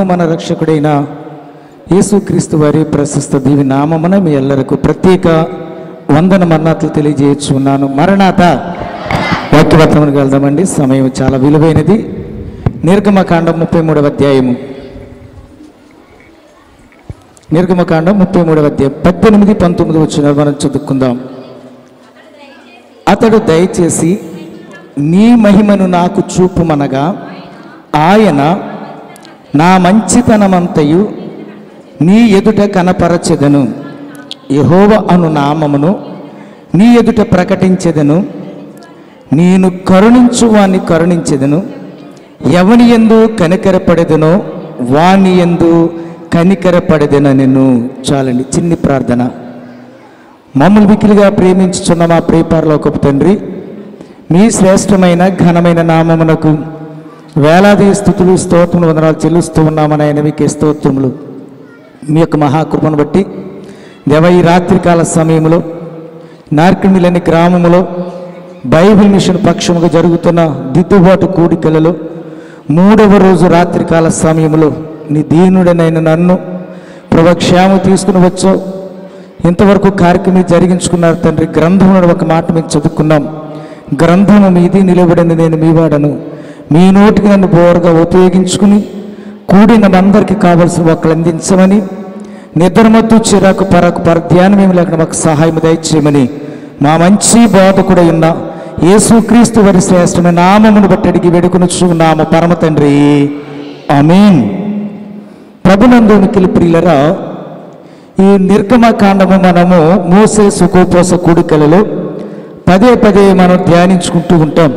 మన రక్షకుడైన యేసుక్రీస్తు వారి ప్రశస్త దీవి నామమున మీ ಎಲ್ಲರಿಗೂ ప్రత్యేక వందన మరణాలు తెలియజేస్తున్నాను. మరణాత వాక్యవచనములకు వెళ్దామండి. సమయం చాలా విలువైనది. నిర్గమకాండం 33వ అధ్యాయము. నిర్గమకాండం 33వ అధ్యాయం 18-19 వచనాలు మనం చదువుకుందాం. అతడు దయచేసి నీ మహిమను నాకు చూపుమనగా ఆయన నా మంచితనమంతయు నీ ఎదుట కనపరచెదను. యెహోవా అను నామమును నీ ఎదుట ప్రకటించెదను. నేను కరుణించు వాణ్ణి కరుణించెదను. ఎవని యందు కనికరపడెదనో వాని యందు కనికరపడెదనెను. చాలండి. చిన్ని ప్రార్థన. మమ్మల్ని మిక్కిలిగా ప్రేమించుచున్న మా ప్రియ పరలోకపు తండ్రి, మీ శ్రేష్టమైన ఘనమైన నామమునకు వేలాది స్తుతులు స్తోత్రములు వందనాలు చెల్లిస్తూ ఉన్నామని ఆయన మీకే స్తోత్రములు. మీ యొక్క మహాకృపను బట్టి దేవ, ఈ రాత్రికాల సమయంలో నార్కిమిలని గ్రామములో బైబిల్ మిషన్ పక్షముగా జరుగుతున్న దిద్దుబాటు కూడికలలో 3వ రోజు రాత్రికాల సమయంలో నీ దీనుడనైన నన్ను ప్రభక్షేమ తీసుకుని వచ్చో ఇంతవరకు కార్యక్రమం జరిగించుకున్నారు తండ్రి. గ్రంథంలో ఒక మాట మేము చదువుకున్నాం. గ్రంథము మీది నిలబడిన నేను మీ వాడను. మీ నోటికి నన్ను బోరుగా ఉపయోగించుకుని కూడిన అందరికీ కావలసిన ఒకళ్ళు అందించమని, నిద్రమత్తు చిరాకు పరకు పరధ్యానం ఏమి లేకుండా మాకు సహాయం దయచేయమని మా మంచి బోధకుడై ఉన్న యేసుక్రీస్తు వారి శ్రేష్టమైన నామమును బట్టి అడిగి వేడుకొనుచున్నాము పరమ తండ్రి, ఆమేన్. ప్రభునందు మిక్కిలి ప్రియులరా, ఈ నిర్గమకాండము మనము మోసే సుకోపవాస కూడికలలో పదే మనం ధ్యానించుకుంటూ ఉంటాం.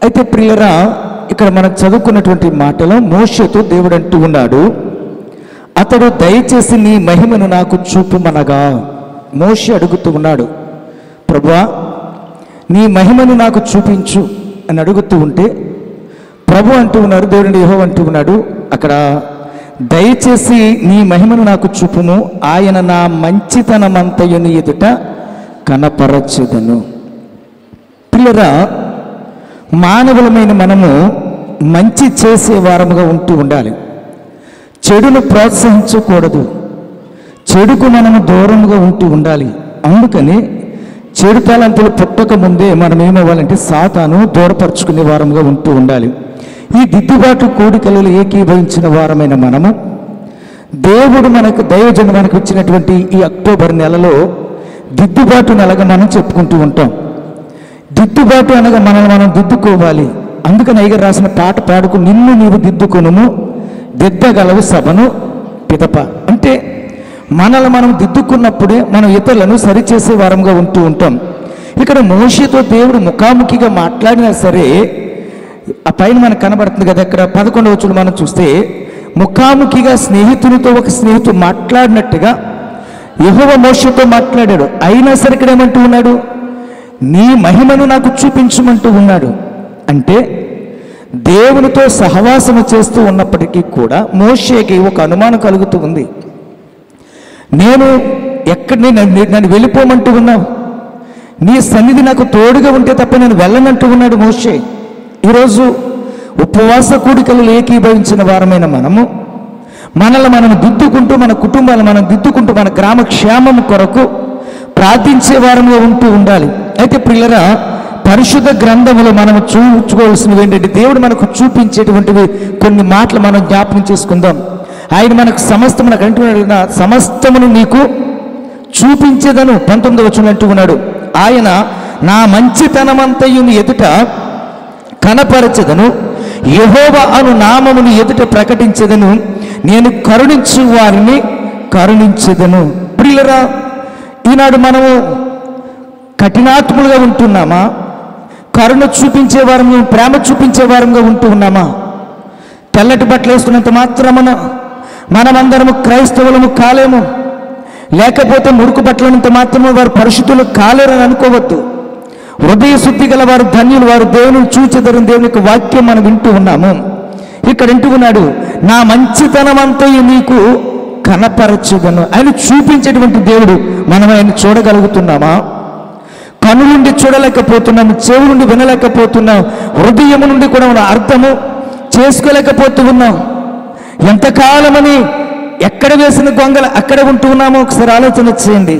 అయితే ప్రియులరా, ఇక్కడ మనం చదువుకున్నటువంటి మాటలో మోషేతో దేవుడు అంటూ ఉన్నాడు, అతడు దయచేసి నీ మహిమను నాకు చూపుమనగా. మోషే అడుగుతూ ఉన్నాడు, ప్రభువా నీ మహిమను నాకు చూపించు అని అడుగుతూ ఉంటే ప్రభు అంటూ ఉన్నారు, దేవుడు యెహోవా అంటూ ఉన్నాడు అక్కడ, దయచేసి నీ మహిమను నాకు చూపుము, ఆయన నా మంచితనమంతయు నీ ఎదుట కనపరచెదను. ప్రియులరా, మానవులమైన మనము మంచి చేసే వారముగా ఉంటూ ఉండాలి. చెడును ప్రోత్సహించకూడదు. చెడుకు మనము దూరంగా ఉంటూ ఉండాలి. అందుకని చెడు తలంపులు పుట్టక ముందే మనం ఏమవ్వాలంటే సాతాను దూరపరుచుకునే వారముగా ఉంటూ ఉండాలి. ఈ దిద్దుబాటు కూడికలలో ఏకీభవించిన వారమైన మనము దేవుడు మనకు దైవజనుడు మనకు ఇచ్చినటువంటి ఈ అక్టోబర్ నెలలో దిద్దుబాటు నెలగా మనం చెప్పుకుంటూ ఉంటాం. దిద్దుబాటు అనగా మనల్ని మనం దిద్దుకోవాలి. అందుకని అయ్యగారు రాసిన పాట పాడుకు, నిన్ను నీవు దిద్దుకొనుము దిద్దగలవు సభను పిదప. అంటే మనల్ని మనం దిద్దుకున్నప్పుడే మనం ఇతరులను సరిచేసే వారంగా ఉంటూ ఉంటాం. ఇక్కడ మోషేతో దేవుడు ముఖాముఖిగా మాట్లాడినా సరే, ఆ పైన మనకు కనబడుతుంది కదా, ఇక్కడ 11వ వచనం మనం చూస్తే ముఖాముఖిగా స్నేహితునితో ఒక స్నేహితుడు మాట్లాడినట్టుగా యెహోవా మోషేతో మాట్లాడాడు. అయినా సరే ఇక్కడ ఏమంటూ ఉన్నాడు, నీ మహిమను నాకు చూపించమంటూ ఉన్నాడు. అంటే దేవునితో సహవాసము చేస్తూ ఉన్నప్పటికీ కూడా మోషేకి ఒక అనుమానం కలుగుతూ ఉంది. నేను నన్ను వెళ్ళిపోమంటూ ఉన్నావు, నీ సన్నిధి నాకు తోడుగా ఉంటే తప్ప నేను వెళ్ళనంటూ ఉన్నాడు మోషే. ఈరోజు ఉపవాస కూడికలు ఏకీభవించిన వారమైన మనల్ని మనం దిద్దుకుంటూ, మన కుటుంబాలను మనం దిద్దుకుంటూ, మన గ్రామ క్షేమం కొరకు ప్రార్థించే వారంగా ఉంటూ ఉండాలి. అయితే ప్రియులరా, పరిశుద్ధ గ్రంథములో మనం చూసుకోవాల్సినవి ఏంటంటే, దేవుడు మనకు చూపించేటువంటివి కొన్ని మాటలు మనం జ్ఞాపకం చేసుకుందాం. ఆయన మనకు సమస్తమునకు అంటున్నాడు, సమస్తమును నీకు చూపించేదను 19వ వచనం అంటూ ఉన్నాడు. ఆయన నా మంచితనమంతయు నీ ఎదుట కనపరచెదను. యెహోవా అను నామమును ఎదుట ప్రకటించెదను. నేను కరుణించు వారిని కరుణించెదను. ప్రియులరా, ఈనాడు మనము కఠినాత్ములుగా ఉంటున్నామా? కరుణ చూపించే వారంగా, ప్రేమ చూపించే వారంగా ఉంటూ ఉన్నామా? తెల్లటి బట్టలు వేసుకున్నంత మాత్రమున మనమందరము క్రైస్తవులము కాలేము, లేకపోతే మురుకు బట్టలనంత మాత్రమే వారు పరిశుద్ధులు కాలేరని అనుకోవద్దు. హృదయ శుద్ధి గల వారు ధన్యులు, వారు దేవుని చూచెదరని దేవుని యొక్క వాక్యం మనం వింటూ ఉన్నాము. ఇక్కడ వింటూ ఉన్నాడు, నా మంచితనమంతయు నీకు కనపరచుదను. ఆయన చూపించేటువంటి దేవుడు. మనం ఆయన చూడగలుగుతున్నామా? కనులుండి చూడలేకపోతున్నాము, చెవు నుండి వినలేకపోతున్నాం, హృదయము నుండి కూడా మన అర్థము చేసుకోలేకపోతూ ఉన్నాం. ఎంతకాలమని ఎక్కడ వేసిన గొంగలు అక్కడ ఉంటూ ఉన్నామో ఒకసారి ఆలోచన చేయండి.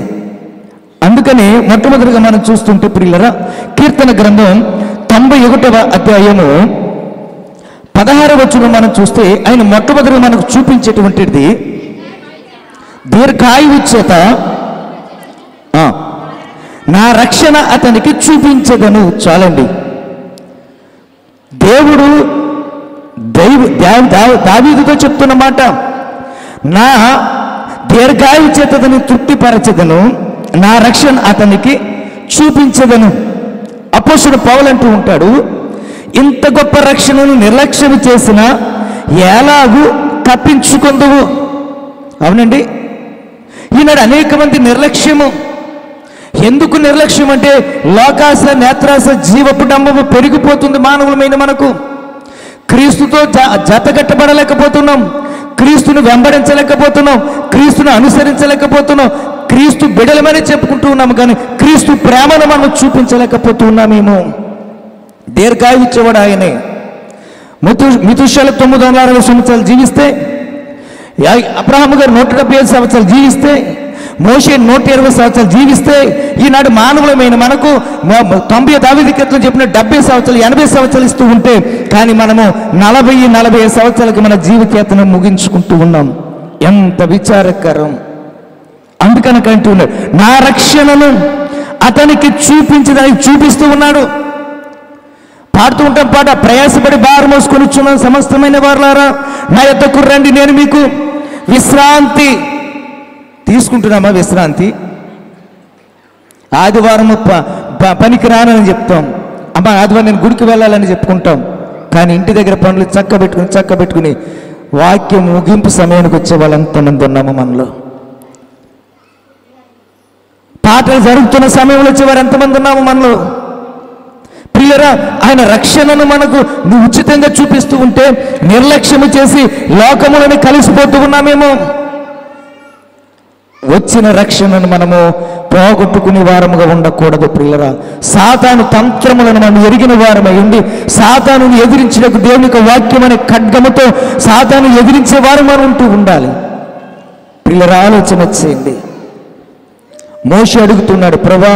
అందుకని మొట్టమొదటిగా మనం చూస్తుంటే ప్రియులరా, కీర్తన గ్రంథం 91వ అధ్యాయము 16వ వచనం మనం చూస్తే ఆయన మొట్టమొదటిగా మనకు చూపించేటువంటిది దీర్ఘాయువు చేత నా రక్షణ అతనికి చూపించదను. చాలండి. దేవుడు దావీదుతో చెప్తున్న మాట, నా దీర్ఘాయువు చేత అతని తృప్తిపరచదను, నా రక్షణ అతనికి చూపించదను. అపోస్తలుడు పౌలు అంటూ ఉంటాడు, ఇంత గొప్ప రక్షణను నిర్లక్ష్యం చేసిన ఎలాగూ తప్పించుకుందువు. అవునండి, ఈనాడు అనేక మంది నిర్లక్ష్యము. ఎందుకు నిర్లక్ష్యం అంటే లోకాశ, నేత్రాశ, జీవపు డంబము పెరిగిపోతుంది మానవులమైన మనకు. క్రీస్తుతో జతగట్టబడలేకపోతున్నాం, క్రీస్తును వెంబడించలేకపోతున్నాం, క్రీస్తును అనుసరించలేకపోతున్నాం. క్రీస్తు బిడలమని చెప్పుకుంటూ ఉన్నాము, కానీ క్రీస్తు ప్రేమను మనం చూపించలేకపోతూ ఉన్నామేమో. దీర్ఘాయువు ఇచ్చేవాడు ఆయనే. మెతూషెల 960 సంవత్సరాలు జీవిస్తే, అబ్రహాము గారు 175 సంవత్సరాలు జీవిస్తే, మోషే 120 సంవత్సరాలు జీవిస్తే, ఈనాడు మానవులమైన మనకు 90 దావీదు కీర్తనలో చెప్పిన 70 సంవత్సరాలు 80 సంవత్సరాలు ఇస్తూ ఉంటే, కానీ మనము 40-45 సంవత్సరాలకు మన జీవితయాత్రను ముగించుకుంటూ ఉన్నాం. ఎంత విచారకరం. అందుకనకంటూ ఉన్నాడు, నా రక్షణను అతనికి చూపించడానికి చూపిస్తూ ఉన్నాడు. పాడుతూ ఉంటాం పాట, ప్రయాసపడి భారం మోసుకొని వచ్చున్నాను సమస్తమైన వారులారా నా యొద్దకు రండి, నేను మీకు విశ్రాంతి. తీసుకుంటున్నామా విశ్రాంతి? ఆదివారము పనికి రానని చెప్తాం, అమ్మ ఆదివారం నేను గుడికి వెళ్ళాలని చెప్పుకుంటాం. కానీ ఇంటి దగ్గర పనులు చక్కబెట్టుకుని వాక్యం ముగింపు సమయానికి వచ్చే వాళ్ళు ఎంతమంది ఉన్నాము మనలో? పాటలు జరుగుతున్న సమయంలో వచ్చేవారు ఎంతమంది ఉన్నాము మనలో? ప్రియరా, ఆయన రక్షణను మనకు ఉచితంగా చూపిస్తూ ఉంటే నిర్లక్ష్యము చేసి లోకములను కలిసిపోతూ ఉన్నామేమో. వచ్చిన రక్షణను మనము పోగొట్టుకునే వారముగా ఉండకూడదు ప్రియరా. సాతాను తంత్రములను మనం ఎరిగిన వారమై ఉండి, సాతాను ఎదిరించినకు దేవుని యొక్క వాక్యం అనే ఖడ్గముతో సాతాను ఎదిరించే వారు మనం ఉంటూ ఉండాలి. ప్రియరా, ఆలోచన చేయండి. మోషే అడుగుతున్నాడు, ప్రభా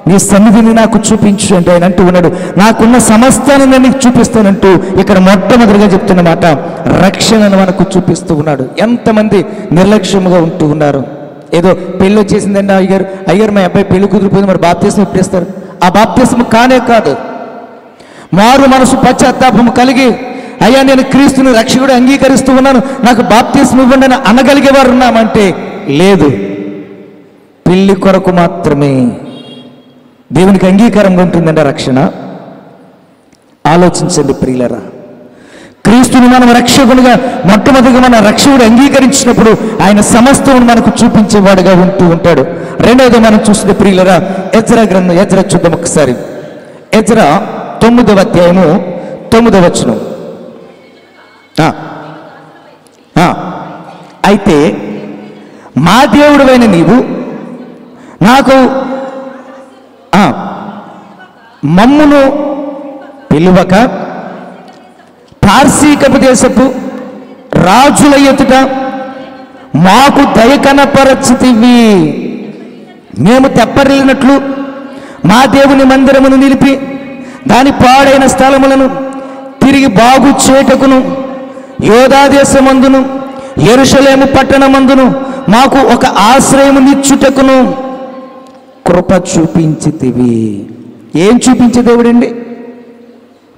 నీ సన్నిధిని నాకు చూపించు అంటే ఆయన అంటూ ఉన్నాడు, నాకున్న సమస్తాన్ని నేను నీకు చూపిస్తానంటూ ఇక్కడ మొట్టమొదటిగా చెప్తున్న మాట రక్షణను మనకు చూపిస్తూ ఉన్నాడు. ఎంతమంది నిర్లక్ష్యముగా ఉంటూ ఉన్నారు. ఏదో పెళ్ళి వచ్చేసిందండి, అయ్యారు మా అబ్బాయి పెళ్లి కుదిరిపోయింది, మరి బాప్తిస్మం ఎప్పుడేస్తారు? ఆ బాప్తిస్మం కానే కాదు. మారు మనసు పశ్చాత్తాపము కలిగి, అయ్యా నేను క్రీస్తుని రక్షకుడు అంగీకరిస్తూ ఉన్నాను, నాకు బాప్తిస్మం ఇవ్వండి అని అనగలిగేవారు ఉన్నామంటే లేదు. పెళ్లి కొరకు మాత్రమే దేవునికి అంగీకారంగా ఉంటుందండి రక్షణ. ఆలోచించండి ప్రియులరా. క్రీస్తుని మనం రక్షకునిగా మొట్టమొదటిగా మన రక్షకుడు అంగీకరించినప్పుడు ఆయన సమస్తమును మనకు చూపించేవాడుగా ఉంటూ ఉంటాడు. రెండవది మనం చూస్తే ప్రియులరా, ఎజ్రా గ్రంథం, ఎజ్రా చూద్దాం ఒకసారి. ఎజ్రా 9వ అధ్యాయము 9వ వచనం. అయితే మా దేవుడైన నీవు నాకు మమ్మును పిలువక పార్సీకపు దేశపు రాజుల ఎదుట మాకు దయ కనపరచితివి. మేము తెప్పరిల్లినట్లు మా దేవుని మందిరమును నిలిపి దాని పాడైన స్థలములను తిరిగి బాగు చేయుటకును యోధా దేశమందును యెరూషలేము పట్టణమందును మాకు ఒక ఆశ్రయము నిచ్చుటకును కృప చూపించితివి. ఏం చూపించే దేవుడండి?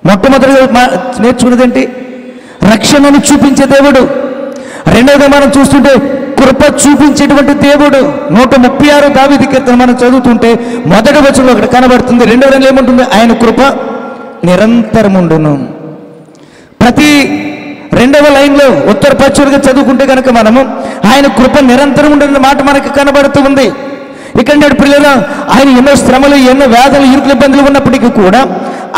మొట్టమొదటిగా నేర్చుకున్నదేంటి? రక్షణను చూపించే దేవుడు. రెండవది మనం చూస్తుంటే కృప చూపించేటువంటి దేవుడు. 136 దావీదు కీర్తన మనం చదువుతుంటే మొదటి వచనంలో ఒకటి కనబడుతుంది. రెండవ ఏముంటుంది? ఆయన కృప నిరంతరముండును. ప్రతి రెండవ లైన్లో ఉత్తర పశ్చిమగా చదువుకుంటే కనుక మనము ఆయన కృప నిరంతరం ఉండే మాట మనకు కనబడుతూ ఉంది. ఇక్కడ పిల్లలు ఆయన ఎన్నో శ్రమలు, ఎన్నో వేదనలు, ఇరుకుల ఇబ్బందులు ఉన్నప్పటికీ కూడా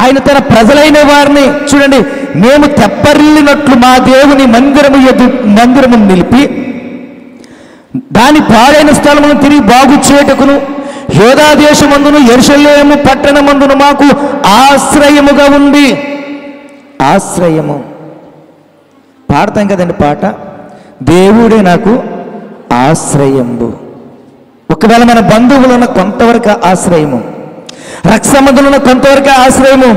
ఆయన తన ప్రజలైన వారిని చూడండి, మేము తెప్పరిల్లినట్లు మా దేవుని మందిరము నిలిపి దాని పాడైన స్థలమును తిరిగి బాగు చేయుటకును యోధా దేశమందును యెరూషలేము పట్టణమందును మాకు ఆశ్రయముగా ఉంది. ఆశ్రయము. పాడతాం కదండి పాట, దేవుడే నాకు ఆశ్రయంబు. ఒకవేళ మన బంధువులను కొంతవరకు ఆశ్రయము, రక్త సంబంధులను కొంతవరకు ఆశ్రయము,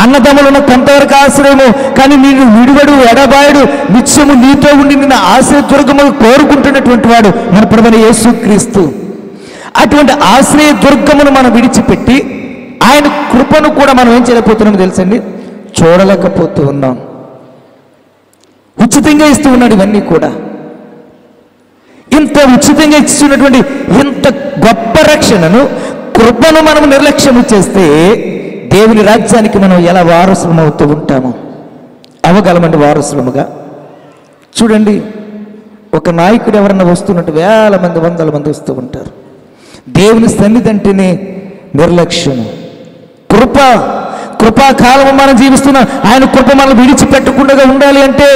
అన్నదమ్ములను కొంతవరకు ఆశ్రయము, కానీ నేను విడివడు ఎడబాయుడు నిత్యము నీతో ఉండి నిన్న ఆశ్రయదుర్గము కోరుకుంటున్నటువంటి వాడు మన ప్రభువైన యేసుక్రీస్తు. అటువంటి ఆశ్రయ దుర్గమును మనం విడిచిపెట్టి ఆయన కృపను కూడా మనం ఏం చేయలేకపోతున్నామో తెలుసండి, చూడలేకపోతూ ఉన్నాం. ఉచితంగా ఇస్తూ ఉన్నాడు ఇవన్నీ కూడా. ఇంత ఉచితంగా ఇస్తున్నటువంటి ఇంత గొప్ప రక్షణను, కృపను మనం నిర్లక్ష్యం చేస్తే దేవుని రాజ్యానికి మనం ఎలా వారసులం అవుతూ ఉంటామో అవగలమండి. వారసులముగా చూడండి, ఒక నాయకుడు ఎవరన్నా వస్తున్నట్టు వేల మంది వందల మంది వస్తూ ఉంటారు. దేవుని సన్నిధి అంటేనే నిర్లక్ష్యము. కృపాకాలము మనం జీవిస్తున్నాం. ఆయన కృప మనం విడిచిపెట్టకుండా ఉండాలి అంటే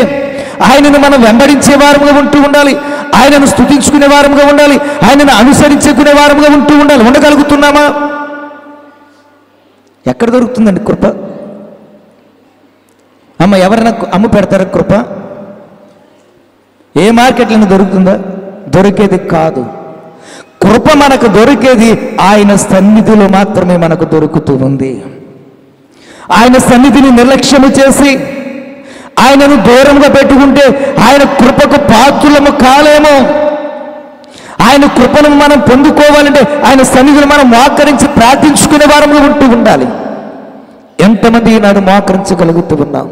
ఆయనను మనం వెంబడించే వారముగా ఉంటూ ఉండాలి, ఆయనను స్తుతించుకునే వారముగా ఉండాలి, ఆయనను అనుసరించుకునే వారముగా ఉంటూ ఉండాలి. ఉండగలుగుతున్నామా? ఎక్కడ దొరుకుతుందండి కృప? ఎవరైనా అమ్ము పెడతారా కృప? ఏ మార్కెట్లను దొరుకుతుందా? దొరికేది కాదు. కృప మనకు దొరికేది ఆయన సన్నిధిలో మాత్రమే మనకు దొరుకుతూ ఉంది. ఆయన సన్నిధిని నిర్లక్ష్యము చేసి ఆయనను దూరంగా పెట్టుకుంటే ఆయన కృపకు పాత్రులము కాలేము. ఆయన కృపను మనం పొందుకోవాలంటే ఆయన సన్నిధిని మనం మోకరించి ప్రార్థించుకునే వారంగా ఉంటూ ఉండాలి. ఎంతమంది ఈనాడు మోకరించగలుగుతూ ఉన్నాం?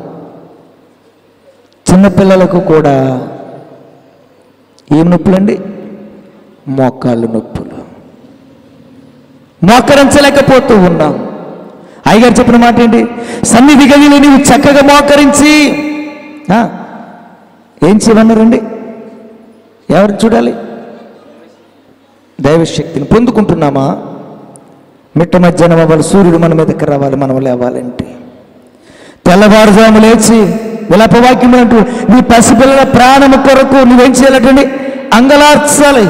చిన్నపిల్లలకు కూడా ఏం నొప్పులండి? మోకాళ్ళు నొప్పులు. మోకరించలేకపోతూ ఉన్నాం. అయ్యగారు చెప్పిన మాట ఏంటి? సన్నిధి గదిలో నీవు చక్కగా మోకరించి ఏం చేయమన్నారండి? ఎవరిని చూడాలి? దైవశక్తిని పొందుకుంటున్నామా? మిట్ట మధ్యాహ్నం అవ్వాలి, సూర్యుడు మన మీదకి రావాలి, మనం లేవాలంటే తెల్లవారుజాము లేచి విలాపవాక్యం అంటూ నీ పసిపిల్లల ప్రాణము కొరకు నువ్వేం చేయాలంటండి? అంగలార్చాలి.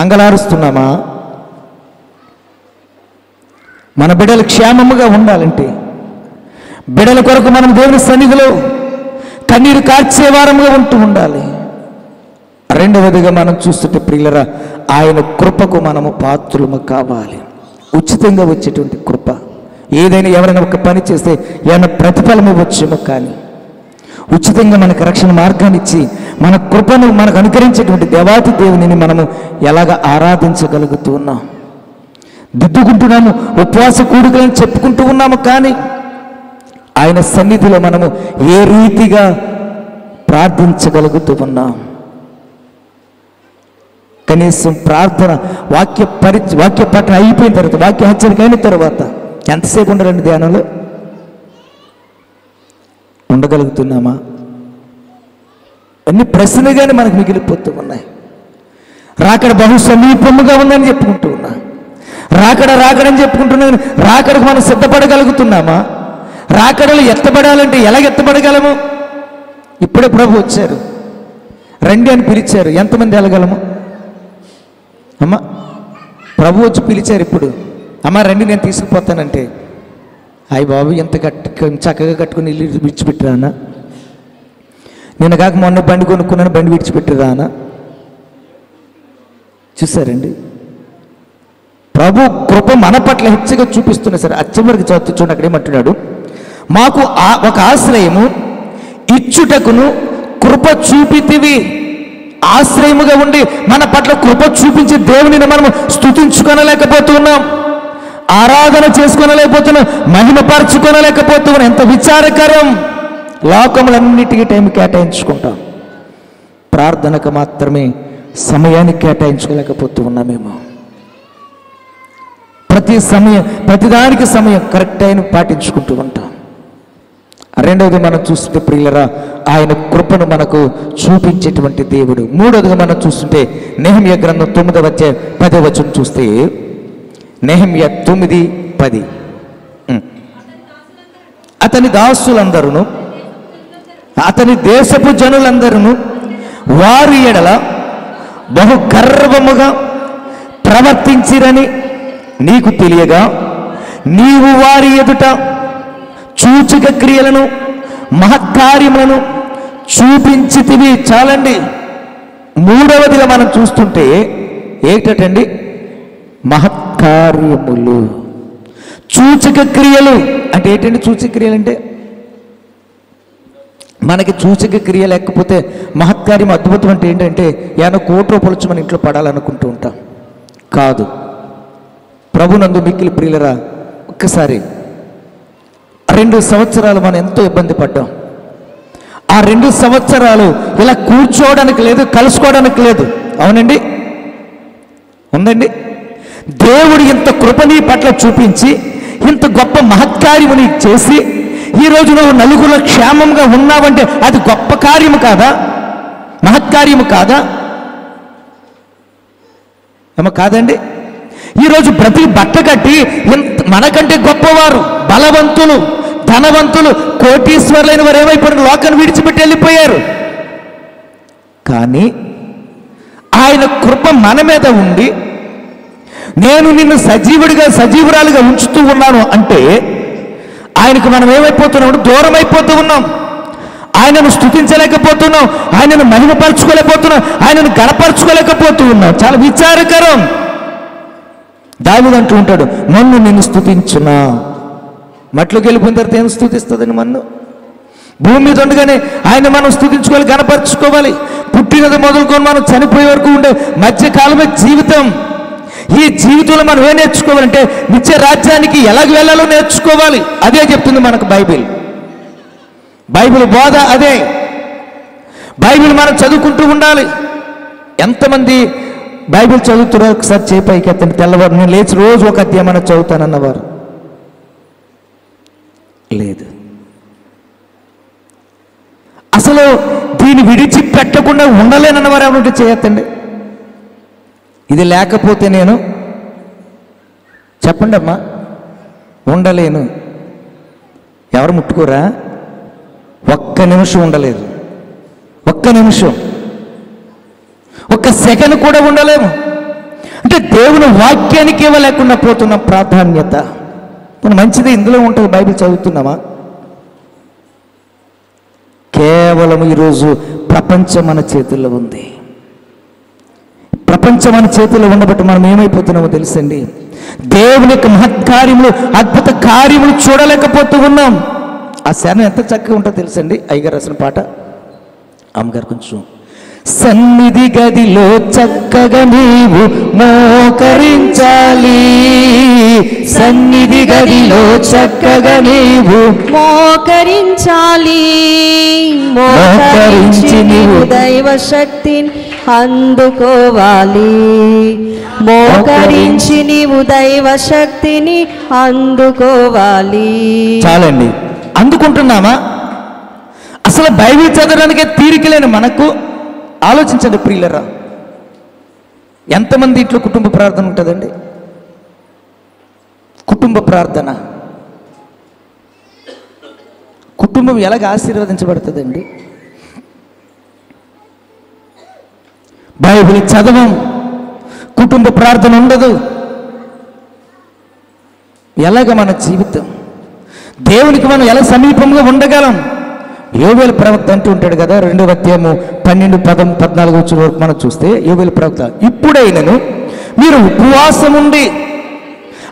అంగలారుస్తున్నామా? మన బిడ్డలు క్షేమముగా ఉండాలంటే బిడ్డల కొరకు మనం దేవుని సన్నిధిలో కన్నీరు కార్చే వారముగా ఉంటూ ఉండాలి. రెండవదిగా మనం చూస్తుంటే ప్రియులరా, ఆయన కృపకు మనము పాత్రులము కావాలి. ఉచితంగా వచ్చేటువంటి కృప. ఏదైనా ఎవరైనా ఒక పని చేస్తే ఏమైనా ప్రతిఫలం ఇవ్వచ్చేమో, కానీ ఉచితంగా మనకు రక్షణ మార్గాన్ని ఇచ్చి మన కృపను మనకు అనుకరించేటువంటి దేవాతి దేవునిని మనము ఎలాగ ఆరాధించగలుగుతూ ఉన్నాం? దిద్దుకుంటున్నాము, ఉపవాస కూడికలను చెప్పుకుంటూ ఉన్నాము, కానీ ఆయన సన్నిధిలో మనము ఏ రీతిగా ప్రార్థించగలుగుతూ ఉన్నాం? కనీసం ప్రార్థన వాక్య పఠనం అయిపోయిన తర్వాత, వాక్య హెచ్చరిక అయిన తర్వాత ఎంతసేపు ఉండాలండి ధ్యానంలో? ఉండగలుగుతున్నామా? అన్ని ప్రశ్నగానే మనకు మిగిలిపోతూ ఉన్నాయి. రాకడ బహు సమీపముగా ఉందని చెప్పుకుంటూ ఉన్నా, రాకడని చెప్పుకుంటున్నాను. రాకడకు మనం సిద్ధపడగలుగుతున్నామా? రాకడలు ఎత్తబడాలంటే ఎలా ఎత్తబడగలము? ఇప్పుడే ప్రభు వచ్చారు, రండి అని పిలిచారు. ఎంతమంది వెళ్ళగలము? అమ్మ, ప్రభు వచ్చి పిలిచారు ఇప్పుడు, అమ్మ రండి నేను తీసుకుపోతానంటే, అయ్యి బాబు ఎంత చక్కగా కట్టుకుని ఇల్లు విడిచిపెట్టిరానా? నేను కాక మొన్న బండి కొనుక్కున్నాను, బండి విడిచిపెట్టిరానా? చూసారండి, ప్రభు కృప మన పట్ల హెచ్చగా చూపిస్తున్నా సరే. అచ్చవరకు చూడండి, అక్కడ ఏమంటున్నాడు? మాకు ఒక ఆశ్రయము ఇచ్చుటకును కృప చూపితివి. ఆశ్రయముగా ఉండి మన పట్ల కృప చూపించి దేవునిని మనము స్తుతించుకొనలేకపోతున్నాం, ఆరాధన చేసుకోనలేకపోతున్నాం, మహిమపరచుకొనలేకపోతున్నాం. ఎంత విచారకరం! లోకములన్నిటికీ టైం కేటాయించుకుంటాం, ప్రార్థనకు మాత్రమే సమయాన్ని కేటాయించుకోలేకపోతూ ఉన్నామేమో. ప్రతిదానికి సమయం కరెక్ట్ అయిన పాటించుకుంటూ ఉంటాం. రెండవది మనం చూస్తుంటే ప్రియులరా, ఆయన కృపను మనకు చూపించేటువంటి దేవుడు. మూడవదిగా మనం చూస్తుంటే నెహెమ్యా గ్రంథం 9వ అధ్యాయం 10వ వచనం చూస్తే, నెహెమ్యా 9:10, అతని దాసులందరూ, అతని దేశపు జనులందరూ వారి ఎడల బహు గర్వముగా ప్రవర్తించిరని నీకు తెలియగా, నీవు వారి ఎదుట సూచక క్రియలను మహత్కార్యములను చూపించితివి. చాలండి. మూడవదిగా మనం చూస్తుంటే ఏంటండి? మహత్కార్యములు, సూచక క్రియలు. అంటే ఏంటండి సూచక క్రియలు? అంటే మనకి సూచక క్రియ లేకపోతే మహత్కార్యం, అద్భుతం అంటే ఏంటంటే ఏమైనా ₹1 వచ్చి మన ఇంట్లో పడాలనుకుంటూ ఉంటాం. కాదు. ప్రభునందు మిక్కిలి ప్రియులరా, ఒక్కసారి 2 సంవత్సరాలు మనం ఎంతో ఇబ్బంది పడ్డాం. ఆ 2 సంవత్సరాలు ఇలా కూర్చోవడానికి లేదు, కలుసుకోవడానికి లేదు. అవునండి, ఉందండి. దేవుడు ఇంత కృపని పట్ల చూపించి ఇంత గొప్ప మహత్కార్యముని చేసి ఈరోజు నువ్వు నలుగురు క్షేమంగా ఉన్నావంటే అది గొప్ప కార్యము కాదా? మహత్కార్యము కాదా? ఏమో కాదండి. ఈరోజు ప్రతి బట్ట కట్టి మనకంటే గొప్పవారు, బలవంతులు, ధనవంతులు, కోటీశ్వర్లైన వారు ఏమైపోయారు? లోకాన్ని విడిచిపెట్టి వెళ్ళిపోయారు. కానీ ఆయన కృప మన మీద ఉండి నేను నిన్ను సజీవుడిగా, సజీవురాలుగా ఉంచుతూ ఉన్నాను అంటే ఆయనకు మనం ఏమైపోతున్నాం? దూరం అయిపోతూ ఉన్నాం. ఆయనను స్తుతించలేకపోతున్నాం, ఆయనను మహిమపరచుకోలేకపోతున్నాం, ఆయనను గణపరచుకోలేకపోతూ ఉన్నాం. చాలా విచారకరం. దావీదు అంటూ ఉంటాడు, మన్ను నిన్ను స్తుతించునా. మట్లోకి వెళ్ళిపోయిన తర్వాత ఏం స్తుతిస్తుందని? మన్ను భూమి మీద ఉండగానే ఆయన మనం స్తుతించుకోవాలి, గణపరచుకోవాలి. పుట్టినది మొదలుకొని మనం చనిపోయే వరకు ఉండే మధ్యకాలమే జీవితం. ఈ జీవితంలో మనం ఏం నేర్చుకోవాలంటే నిత్య రాజ్యానికి ఎలాగ వెళ్ళాలో నేర్చుకోవాలి. అదే చెప్తుంది మనకు బైబిల్. బైబిల్ బోధ అదే. బైబిల్ మనం చదువుకుంటూ ఉండాలి. ఎంతమంది బైబిల్ చదువుతున్నారు? ఒకసారి చేపైకి ఎత్తండి. తెల్లవారు నేను లేచి రోజు ఒక అధ్యాయం మనం చదువుతానన్నవారు లేదు. అసలు దీన్ని విడిచిపెట్టకుండా ఉండలేనన్నవారు ఎవరుంటే చేయొద్దండి. ఇది లేకపోతే నేను చెప్పండి అమ్మా ఉండలేను. ఎవరు ముట్టుకోరా? ఒక్క నిమిషం ఉండలేదు. ఒక్క నిమిషం, ఒక్క సెకండ్ కూడా ఉండలేము. అంటే దేవుని వాక్యానికి ఇవ్వలేకుండా పోతున్న ప్రాధాన్యత. మంచిది ఇందులో ఉంటుంది. బైబిల్ చదువుతున్నామా? కేవలం ఈరోజు ప్రపంచం మన చేతుల్లో ఉంది. ప్రపంచం మన చేతుల్లో ఉండబట్టి మనం ఏమైపోతున్నామో తెలుసండి. దేవుని యొక్క మహత్కార్యములు, అద్భుత కార్యములు చూడలేకపోతూ ఉన్నాం. ఆ శరణం ఎంత చక్కగా ఉంటుందో తెలుసండి. అయ్యగారు రాసిన పాట. అమ్మగారు కొంచెం. సన్నిధి గదిలో చక్కగా నీవు మోకరించాలి, సన్నిధి గదిలో చక్కగా నీవు మోకరించాలి, మోకరించి నీవు దైవ శక్తిని అందుకోవాలి, మోకరించి నీవు దైవ శక్తిని అందుకోవాలి. చాలండి. అందుకుంటున్నామా? అసలు బైబిల్ చదవడానికే తీరికలేని మనకు ఆలోచించండి ప్రియులరా. ఎంతమంది ఇంట్లో కుటుంబ ప్రార్థన ఉంటుందండి? కుటుంబ ప్రార్థన, కుటుంబం ఎలాగ ఆశీర్వదించబడుతుందండి? బైబిల్ చదవం, కుటుంబ ప్రార్థన ఉండదు. ఎలాగ మన జీవితం? దేవునికి మనం ఎలా సమీపంగా ఉండగలం? యోవేలు ప్రవక్త అంటూ ఉంటాడు కదా, 2వ అధ్యాయము 12, 14 వచ్చిన వరకు మనం చూస్తే యోవేలు ప్రవక్త, ఇప్పుడైనను మీరు ఉపవాసం ఉండి,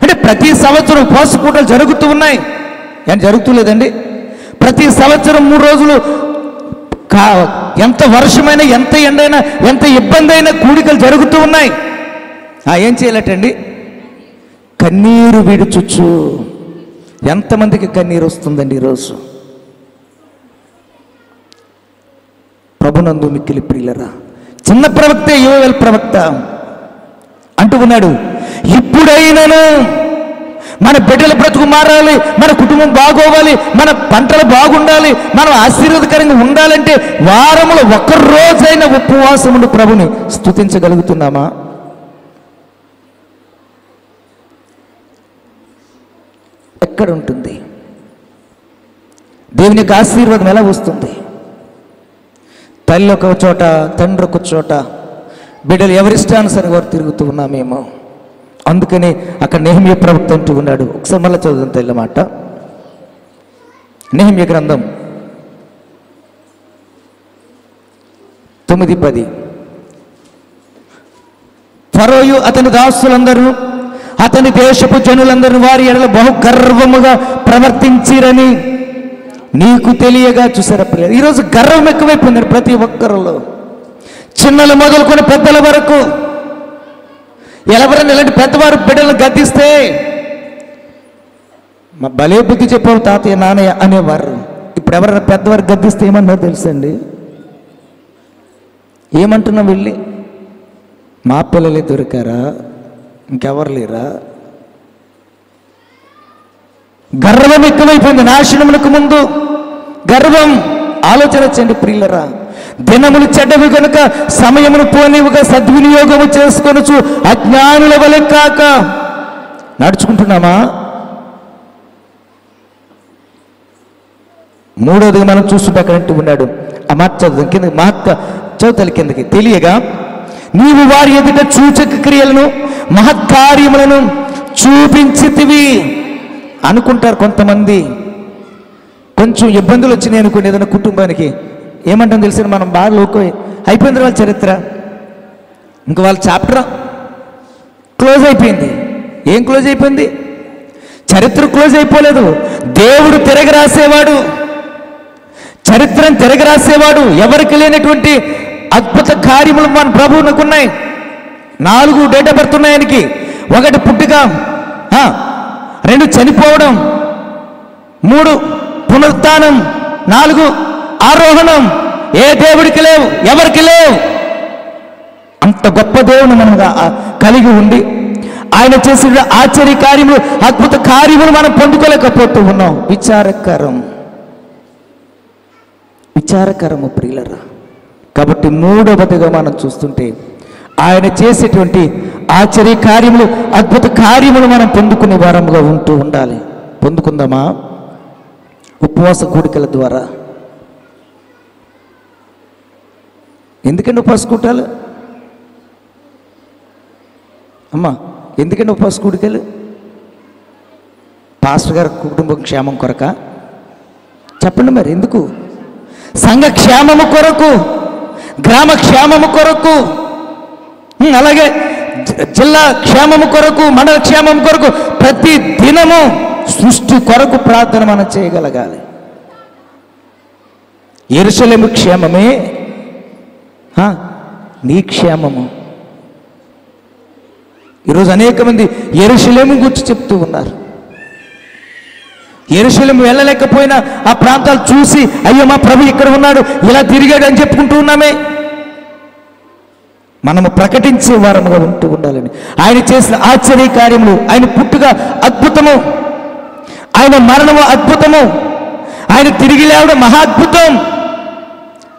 అంటే ప్రతి సంవత్సరం ఉపవాస పూటలు జరుగుతూ ఉన్నాయి. ఏం జరుగుతూ లేదండి? ప్రతి సంవత్సరం 3 రోజులు ఎంత వర్షమైనా, ఎంత ఎండైనా, ఎంత ఇబ్బంది అయినా కూడికలు జరుగుతూ ఉన్నాయి. ఏం చేయాలటండి? కన్నీరు విడుచుచ్చు. ఎంతమందికి కన్నీరు వస్తుందండి ఈరోజు? ప్రభునందు మిక్కిలి ప్రియులరా, చిన్న ప్రవక్త యోవేలు ప్రవక్త అంటూ ఉన్నాడు, ఇప్పుడైనను మన బిడ్డల బ్రతుకు మారాలి, మన కుటుంబం బాగోవాలి, మన పంటలు బాగుండాలి, మనం ఆశీర్వాదకరంగా ఉండాలంటే వారంలో 1 రోజైనా ఉపవాసముండి ప్రభుని స్తుతించగలుగుతున్నామా? ఎక్కడ ఉంటుంది? దేవుని యొక్క ఆశీర్వాదం ఎలా వస్తుంది? తల్లి ఒక చోట, తండ్రి ఒక చోట, బిడ్డలు ఎవరిష్టానుసారంగా వారు తిరుగుతూ ఉన్నామేమో. అందుకని అక్కడ నెహెమ్యా ప్రవక్త అంటూ ఉన్నాడు. ఒకసారి మళ్ళీ చదువుతాం తెల్ల మాట. నెహెమ్యా గ్రంథం 9:10. ఫరోయు అతని దాసులందరూ అతని దేశపు జనులందరూ వారి ఎడల బహు గర్వముగా ప్రవర్తించిరని నీకు తెలియగా. చూసారా పిల్లలు, ఈరోజు గర్వం ఎక్కువైపోయింది ప్రతి ఒక్కరిలో, చిన్నలు మొదలుకొని పెద్దల వరకు. ఎవరైనా ఇలాంటి పెద్దవారు బిడ్డలను గద్దిస్తే మా భలే బుద్ధి చెప్పావు తాతయ్య నాన్నయ్య అనేవారు. ఇప్పుడు ఎవరైనా పెద్దవారు గద్దిస్తే ఏమన్నారో తెలుసండి? ఏమంటున్నావు వెళ్ళి? మా పిల్లలే దొరికారా, ఇంకెవరు లేరా? గర్వం ఎక్కువైపోయింది నాశనమునకు ముందు. గర్వం. ఆలోచన చేయండి ప్రియులరా. దినములు చెడ్డవి కనుక సమయమును పోనివుగా సద్వినియోగము చేసుకొనుచు అజ్ఞానుల వలె కాక నడుచుకుంటున్నామా? మూడోదిగా మనం చూస్తుంటే అక్కడంటూ ఉన్నాడు. ఆ మాట చదువు కింద, మహత్త చదువుతల కిందకి. తెలియగా నీవు వారి ఎదుట సూచక క్రియలను మహత్కార్యములను చూపించితివి. అనుకుంటారు కొంతమంది. కొంచెం ఇబ్బందులు వచ్చినాయి అనుకోండి ఏదైనా కుటుంబానికి, ఏమంటాం తెలిసిన మనం బాగా లోకం అయిపోయింది వాళ్ళ చరిత్ర, ఇంక వాళ్ళ చాప్టర్ క్లోజ్ అయిపోయింది. ఏం క్లోజ్ అయిపోయింది? చరిత్ర క్లోజ్ అయిపోలేదు. దేవుడు తిరగ రాసేవాడు, చరిత్రను తిరగ రాసేవాడు. ఎవరికి లేనటువంటి అద్భుత కార్యములు మన ప్రభువునకు ఉన్నాయి. 4 డేట్ ఆఫ్ బర్త్ ఉన్నాయి ఆయనకి. 1 పుట్టుక, 2 చనిపోవడం, 3 పునరుత్థానం, 4 ఆరోహణం. ఏ దేవుడికి లేవు, ఎవరికి లేవు. అంత గొప్ప దేవుని మనం కలిగి ఉండి ఆయన చేసిన ఆశ్చర్య కార్యములు, అద్భుత కార్యములు మనం పొందుకోలేకపోతూ ఉన్నాం. విచారకరము ప్రియులరా. కాబట్టి 3వదిగా మనం చూస్తుంటే ఆయన చేసేటువంటి ఆశ్చర్య కార్యములు, అద్భుత కార్యములు మనం పొందుకునే వారముగా ఉంటూ ఉండాలి. పొందుకుందామా? ఉపవాస కూడికల ద్వారా. ఎందుకండి ఉపవాస కూటాలు? అమ్మా, ఎందుకండి ఉపవాస కూడికలు? పాస్టర్ గారి కుటుంబం క్షేమం కొరక? చెప్పండి మరి ఎందుకు? సంఘ క్షేమము కొరకు, గ్రామ క్షేమము కొరకు, అలాగే జిల్లా క్షేమము కొరకు, మండల క్షేమం కొరకు, ప్రతి దినము సృష్టి కొరకు ప్రార్థన మనం చేయగలగాలి. యెరూషలేము క్షేమమే నీ క్షేమము. ఈరోజు అనేక మంది యెరూషలేము గురించి చెప్తూ ఉన్నారు. యెరూషలేము వెళ్ళలేకపోయినా ఆ ప్రాంతాలు చూసి అయ్యో మా ప్రభు ఇక్కడ ఉన్నాడు, ఇలా తిరిగాడు అని చెప్పుకుంటూ ఉన్నామే. మనము ప్రకటించే వారముగా ఉంటూ ఉండాలని. ఆయన చేసిన ఆశ్చర్య కార్యములు, ఆయన పుట్టుక అద్భుతము, ఆయన మరణము అద్భుతము, ఆయన తిరిగి లేవడం మహాద్భుతం.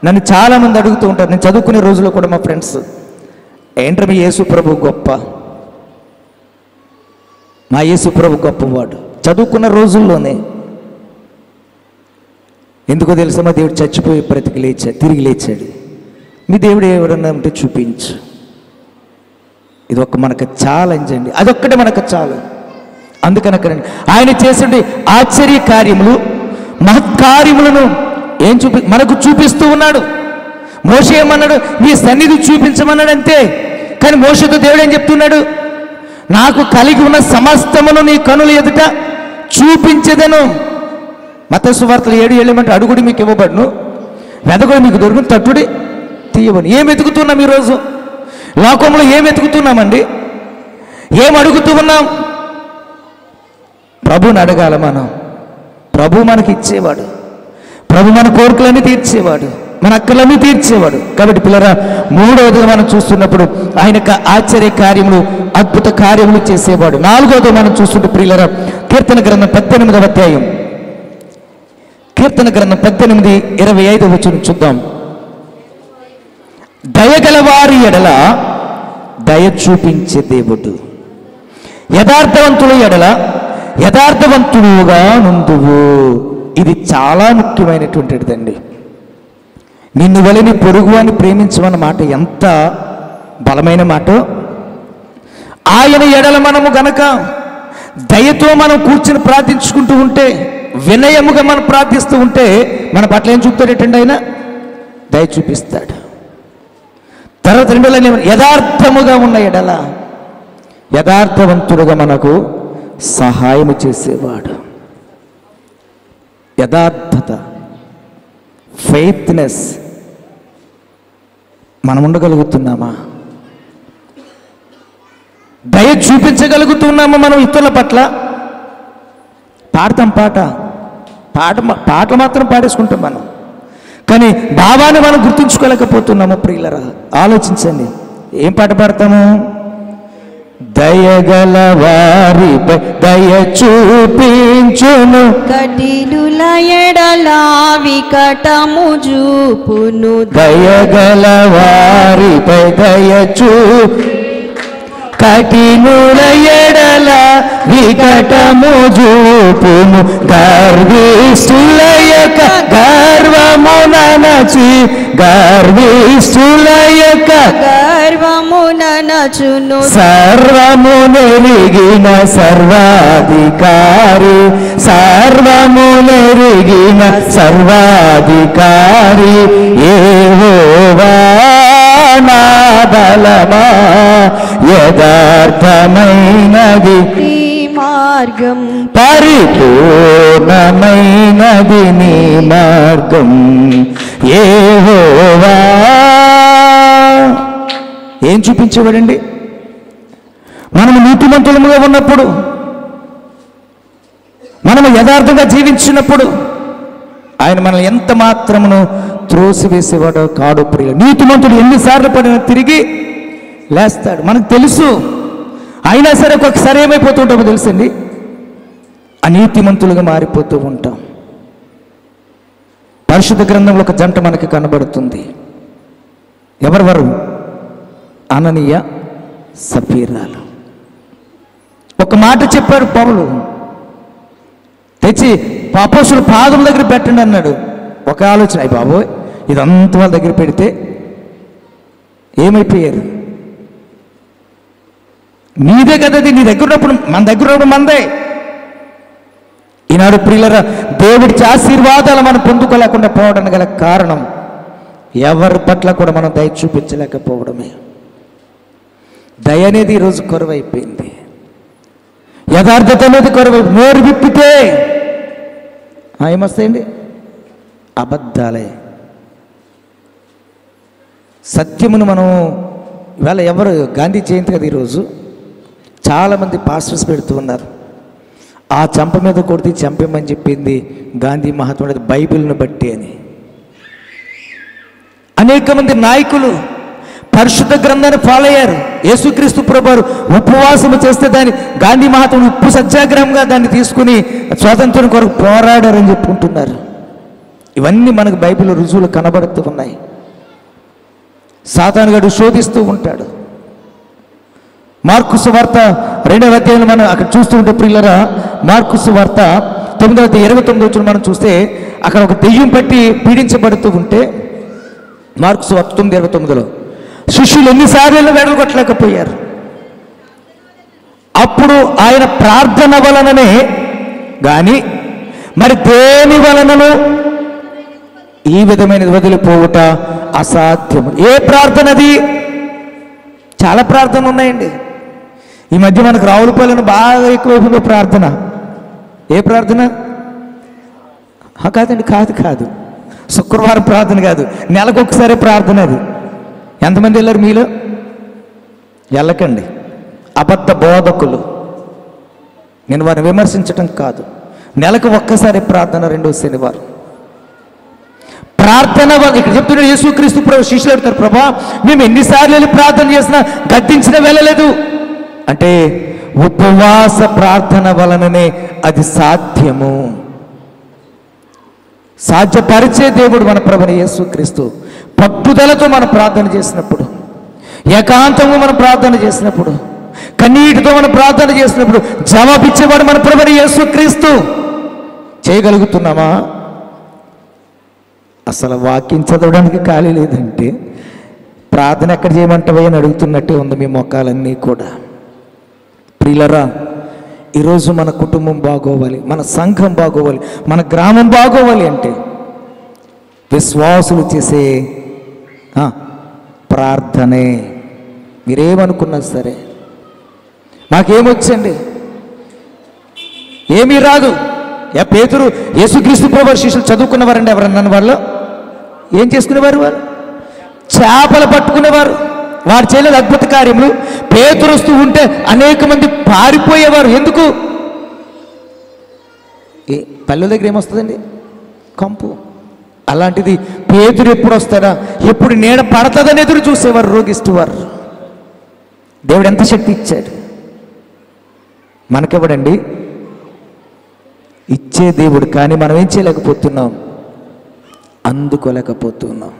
నన్ను చాలామంది అడుగుతూ ఉంటారు, నేను చదువుకునే రోజుల్లో కూడా మా ఫ్రెండ్స్, ఏంట్రా మీ యేసు ప్రభు గొప్ప, మా యేసు ప్రభు గొప్పవాడు. చదువుకున్న రోజుల్లోనే. ఎందుకో తెలుసా? మా దేవుడు చచ్చిపోయి తిరిగి లేచాడు. మీ దేవుడు ఎవరన్నా ఉంటే చూపించు. ఇది మనకు ఛాలెంజ్ అండి, అదొక్కటే మనకు చాలు. అందుకనక్కడండి ఆయన చేసే ఆశ్చర్య కార్యములు, మహత్కార్యములను మనకు చూపిస్తూ ఉన్నాడు. మోషే ఏమన్నాడు? నీ సన్నిధి చూపించమన్నాడు అంతే. కానీ మోషేతో దేవుడు ఏం చెప్తున్నాడు? నాకు కలిగి ఉన్న సమస్తమును నీ కనుల ఎదుట చూపించేదను. మత్తయి సువార్తలు 7:7 అడుగుడి మీకు ఇవ్వబడును, వెదకుడి మీకు దొరుకును, తట్టుడి తీయబడును. ఏం వెతుకుతున్నాం ఈరోజు? లోకంలో ఏం వెతుకుతున్నామండి? ఏం అడుగుతూ ఉన్నాం? ప్రభుని అడగాల మనం. ప్రభు మనకి ఇచ్చేవాడు, ప్రభు మన కోరికలన్నీ తీర్చేవాడు, మన అక్కలన్నీ తీర్చేవాడు. కాబట్టి పిల్లరా, 3వదిగా మనం చూస్తున్నప్పుడు ఆయన ఆశ్చర్య కార్యములు, అద్భుత కార్యములు చేసేవాడు. 4వది మనం చూస్తుంటే ప్రియులరా, కీర్తన గ్రంథం 18వ అధ్యాయం, కీర్తన గ్రంథం 18:25 చూద్దాం. దయగల వారి ఎడల దయ చూపించే దేవుడు, యథార్థవంతుల ఎడల యథార్థవంతుడుగా నుండువు. ఇది చాలా ముఖ్యమైనటువంటిదండి. నిన్ను వలని పొరుగు అని ప్రేమించమన్న మాట ఎంత బలమైన మాట. ఆయన ఎడల మనము గనక దయతో మనం కూర్చుని ప్రార్థించుకుంటూ ఉంటే, వినయముగా మనం ప్రార్థిస్తూ ఉంటే మన పట్ల ఏం చూపుతాడేటండి? ఆయన దయ చూపిస్తాడు. తర్వాత రెండోలో యథార్థముగా ఉన్న ఎడల, యథార్థవంతుడుగా మనకు సహాయము చేసేవాడు. యథార్థత, ఫెయిత్నెస్ మనం ఉండగలుగుతున్నామా? దయ చూపించగలుగుతున్నామా మనం ఇతరుల పట్ల? పాడతాం పాటలు మాత్రం పాడేసుకుంటాం మనం, కానీ భావాన్ని మనం గుర్తుంచుకోలేకపోతున్నాము. ప్రియులరా, ఆలోచించండి. ఏం పాట పాడతాము? దయగల వారిపై దయ చూపించును, కఠినుల ఎడల వికటము చూపును. దయగల వారిపై దయ కఠినుల ఎడల వికటము చూపును. గర్విష్ఠుల యొక్క గర్వమునచి, గర్విష్ఠుల యొక్క గర్వమునచును. సర్వమునెరిగిన సర్వాధికారి, సర్వమునెరిగిన సర్వాధికారి యెహోవా నా బలమా, యథార్థమైనది ఈ మార్గం, పరిపూర్ణమైనది నీ మార్గం యెహోవా. ఏం చూపించేవాడండి? మనము నీతిమంతులముగా ఉన్నప్పుడు, మనము యథార్థంగా జీవించినప్పుడు ఆయన మనల్ని ఎంత మాత్రమును త్రోసివేసేవాడో కాడు. ప్రియ నీతిమంతుడు ఎన్నిసార్లు పడినా తిరిగి లేస్తాడు, మనకు తెలుసు. అయినా సరే ఒక్కొక్కసారి ఏమైపోతూ ఉంటామో తెలుసండి, అనీతిమంతులుగా మారిపోతూ ఉంటాం. పరిశుద్ధ గ్రంథంలో ఒక జంట మనకి కనబడుతుంది. ఎవరెవరు? అననీయ సఫీరాలు. ఒక మాట చెప్పాడు పౌలు, తెచ్చి అపోస్తలుల పాదముల దగ్గర పెట్టండి అన్నాడు. ఒక ఆలోచన, అయ్యి బాబోయ్ ఇదంతా వాళ్ళ దగ్గర పెడితే ఏమైపోయారు? నీదే కదది, నీ దగ్గర ఉన్నప్పుడు, మన దగ్గర ఉన్నప్పుడు మనదే. ఈనాడు ప్రియులరా, దేవుడి ఆశీర్వాదాలు మనం పొందుకోలేకుండా పోవడానికి గల కారణం ఎవరి పట్ల కూడా మనం దయ చూపించలేకపోవడమే. దయ అనేది ఈరోజు కొరవైపోయింది, యథార్థత అనేది కొరవైపు. నోరు విప్పితే ఏమొస్తాయండి? అబద్ధాలే. సత్యమును మనం ఇవాళ ఎవరు, గాంధీ జయంతి కదా ఈరోజు, చాలామంది పాస్టర్స్ పెడుతూ ఉన్నారు. ఆ చంప మీద కొడితే చంపేమని చెప్పింది గాంధీ మహాత్ముడు బైబిల్ను బట్టి అని. అనేక మంది నాయకులు పరిశుద్ధ గ్రంథాన్ని ఫాలో అయ్యారు. యేసుక్రీస్తు ప్రభువారు ఉపవాసము చేస్తే దాన్ని గాంధీ మహాత్ముడు ఉప్పు సత్యాగ్రహంగా దాన్ని తీసుకుని స్వాతంత్ర్యం కొరకు పోరాడారని చెప్పుకుంటున్నారు. ఇవన్నీ మనకు బైబిల్ రుజువులు కనబడుతూ ఉన్నాయి. సాతానుగాడు శోధిస్తూ ఉంటాడు. మార్కు సువార్త 2వ అధ్యాయంలో మనం అక్కడ చూస్తూ ఉంటే ప్రియులరా, మార్కు సువార్త 9వ అధ్యాయం 29 మనం చూస్తే అక్కడ ఒక దెయ్యం పట్టి పీడించబడుతూ ఉంటే, మార్కు సువార్త 9:29లో శిష్యులు ఎన్నిసార్లు వెడలు కొట్టలేకపోయారు. అప్పుడు ఆయన ప్రార్థన వలననే గాని మరి దేని వలనను ఈ విధమైనది వదిలిపోవుట అసాధ్యము. ఏ ప్రార్థన అది? చాలా ప్రార్థనలు ఉన్నాయండి. ఈ మధ్య మనకు రావులపాలెను బాగా ఎక్కువైపోయింది ప్రార్థన. ఏ ప్రార్థన? కాదండి, కాదు శుక్రవారం ప్రార్థన కాదు, నెలకు ఒకసారి ప్రార్థన. అది ఎంతమంది వెళ్ళారు మీలో? వెళ్ళకండి. అబద్ధ బోధకులు. నేను వారిని విమర్శించటం కాదు. నెలకు ఒక్కసారి ప్రార్థన, 2వ శనివారం ప్రార్థన. ఇక్కడ చెప్తున్నాడు యేసుక్రీస్తు ప్రభు, శిష్యులు అడుగుతారు, ప్రభా మేము ఎన్నిసార్లు వెళ్ళి ప్రార్థన చేసినా గద్దించినా వెళ్ళలేదు అంటే, ఉపవాస ప్రార్థన వలననే అది సాధ్యము. సాధ్యపరిచే దేవుడు మన ప్రభుని యేసుక్రీస్తు. పట్టుదలతో మనం ప్రార్థన చేసినప్పుడు, ఏకాంతంగా మనం ప్రార్థన చేసినప్పుడు, కన్నీటితో మనం ప్రార్థన చేసినప్పుడు జవాబిచ్చేవాడు మన ప్రభుని యేసుక్రీస్తు. చేయగలుగుతున్నామా? అసలు వాక్యం చదవడానికి ఖాళీ లేదంటే ప్రార్థన ఎక్కడ చేయమంటావా అని అడుగుతున్నట్టే ఉంది మీ మొక్కలన్నీ కూడా. ప్రియులరా, ఈరోజు మన కుటుంబం బాగోవాలి, మన సంఘం బాగోవాలి, మన గ్రామం బాగోవాలి అంటే విశ్వాసులు చేసే ప్రార్థనే. మీరేమనుకున్నా సరే, మాకేమొచ్చండి, ఏమీ రాదు. పేతురు యేసుక్రీస్తు ప్రభువు శిష్యులు చదువుకున్నవారండి ఎవరన్నా? వాళ్ళు ఏం చేసుకునేవారు? వారు చేపలు పట్టుకునేవారు. వారు చేయలేదు అద్భుత కార్యములు. పేతురు వస్తూ ఉంటే అనేక మంది పారిపోయేవారు. ఎందుకు? పల్లెల దగ్గర ఏమొస్తుందండి? కంపు. అలాంటిది పేతురు ఎప్పుడు వస్తాడా, ఎప్పుడు నీడ పడతాదని ఎదురు చూసేవారు రోగిస్తువారు. దేవుడు ఎంత శక్తి ఇచ్చాడు మనకివ్వడండి? ఇచ్చే దేవుడు. కానీ మనం ఏం చేయలేకపోతున్నాం? అందుకోలేకపోతున్నాం.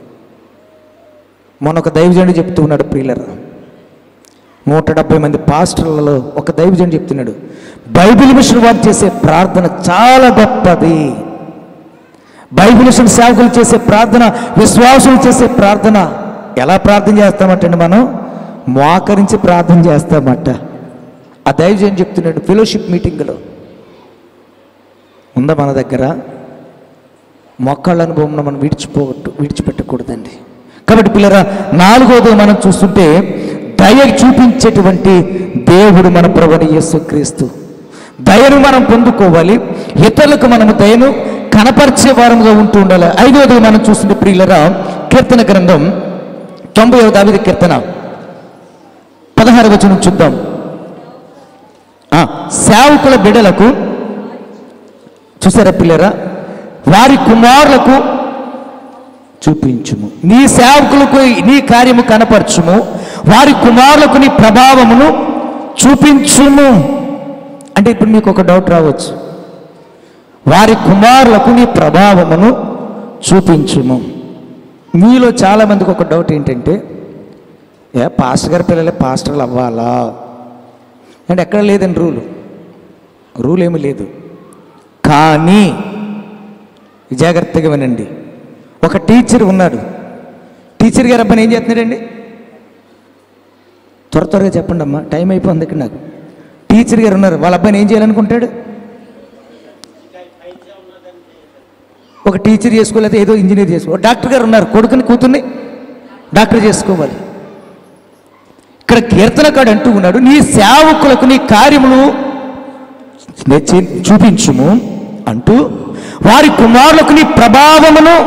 మొన్న ఒక దైవజనుడు చెప్తూ ఉన్నాడు, ప్రియులరా, 170 మంది పాస్టర్లలో ఒక దైవజనుడు చెప్తున్నాడు, బైబిల్ మిషన్ వారు చేసే ప్రార్థన చాలా గొప్పది. బైబిల్ మిషన్ సేవకులు చేసే ప్రార్థన, విశ్వాసులు చేసే ప్రార్థన. ఎలా ప్రార్థన చేస్తామంటండి? మనం మోకరించి ప్రార్థన చేస్తామట. ఆ దైవజనుడు చెప్తున్నాడు ఫెలోషిప్ మీటింగ్లో. ఉందా మన దగ్గర? మొక్కళ్ళ అనుభవం మనం విడిచిపెట్టకూడదండి. కాబట్టి పిల్లరా, 4వది మనం చూస్తుంటే దయ చూపించేటువంటి దేవుడు మన ప్రభువైన యేసుక్రీస్తు. దయను మనం పొందుకోవాలి. ఇతరులకు మనము దయను కనపరిచే వారంగా ఉంటూ ఉండాలి. 5వది మనం చూస్తుంటే ప్రియులరా, కీర్తన గ్రంథం 90వ దావీదు కీర్తన 16వ వచనం చూద్దాం. సేవకుల బిడ్డలకు, చూసారా పిల్లరా, వారి కుమారులకు చూపించుము, నీ సేవకులకు నీ కార్యము కనపరచుము, వారి కుమారులకు నీ ప్రభావమును చూపించుము. అంటే ఇప్పుడు మీకు ఒక డౌట్ రావచ్చు, వారి కుమారులకు నీ ప్రభావమును చూపించుము. మీలో చాలామందికి ఒక డౌట్ ఏంటంటే, పాస్టర్ గారి పిల్లలే పాస్టర్లు అవ్వాలా అంటే ఎక్కడ లేదండి రూల్ ఏమీ లేదు. కానీ జాగ్రత్తగా వినండి. ఒక టీచర్ ఉన్నాడు. టీచర్ గారు అబ్బాయిని ఏం చేస్తున్నాడండి? త్వరగా చెప్పండి అమ్మా, టైం అయిపోయింది ఇక్కడ నాకు. టీచర్ గారు ఉన్నారు, వాళ్ళ అబ్బాయిని ఏం చేయాలనుకుంటాడు? ఒక టీచర్ చేసుకోలేకపోతే ఏదో ఇంజనీర్ చేసుకోవాలి. డాక్టర్ గారు ఉన్నారు, కొడుకుని కూతుర్ని డాక్టర్ చేసుకోవాలి. ఇక్కడ కీర్తనకాడు అంటూ ఉన్నాడు, నీ సేవకులకు నీ కార్యములు చూపించుము అంటూ, వారి కుమారులకు నీ ప్రభావమును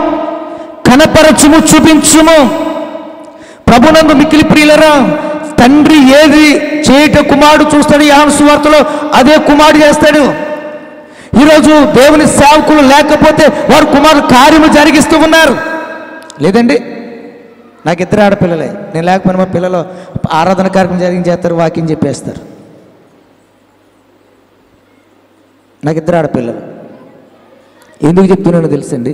కనపరచుము, చూపించుము. ప్రభునందు మిక్కిలి ప్రియులరా, తండ్రి ఏది చేయట కుమారుడు చూస్తాడు. యోహాను సువార్తలో అదే కుమారుడు చేస్తాడు. ఈరోజు దేవుని సేవకులు లేకపోతే వారు కుమారులు కార్యము జరిగిస్తూ ఉన్నారు. లేదండి, నాకు 2 ఆడపిల్లలే. నేను లేకపోయినా మా పిల్లలు ఆరాధన కార్యక్రమం జరిగించేస్తారు, వాకింగ్ చెప్పేస్తారు. నాకు 2 ఆడపిల్లలు. ఎందుకు చెప్తున్నానో తెలుసండి,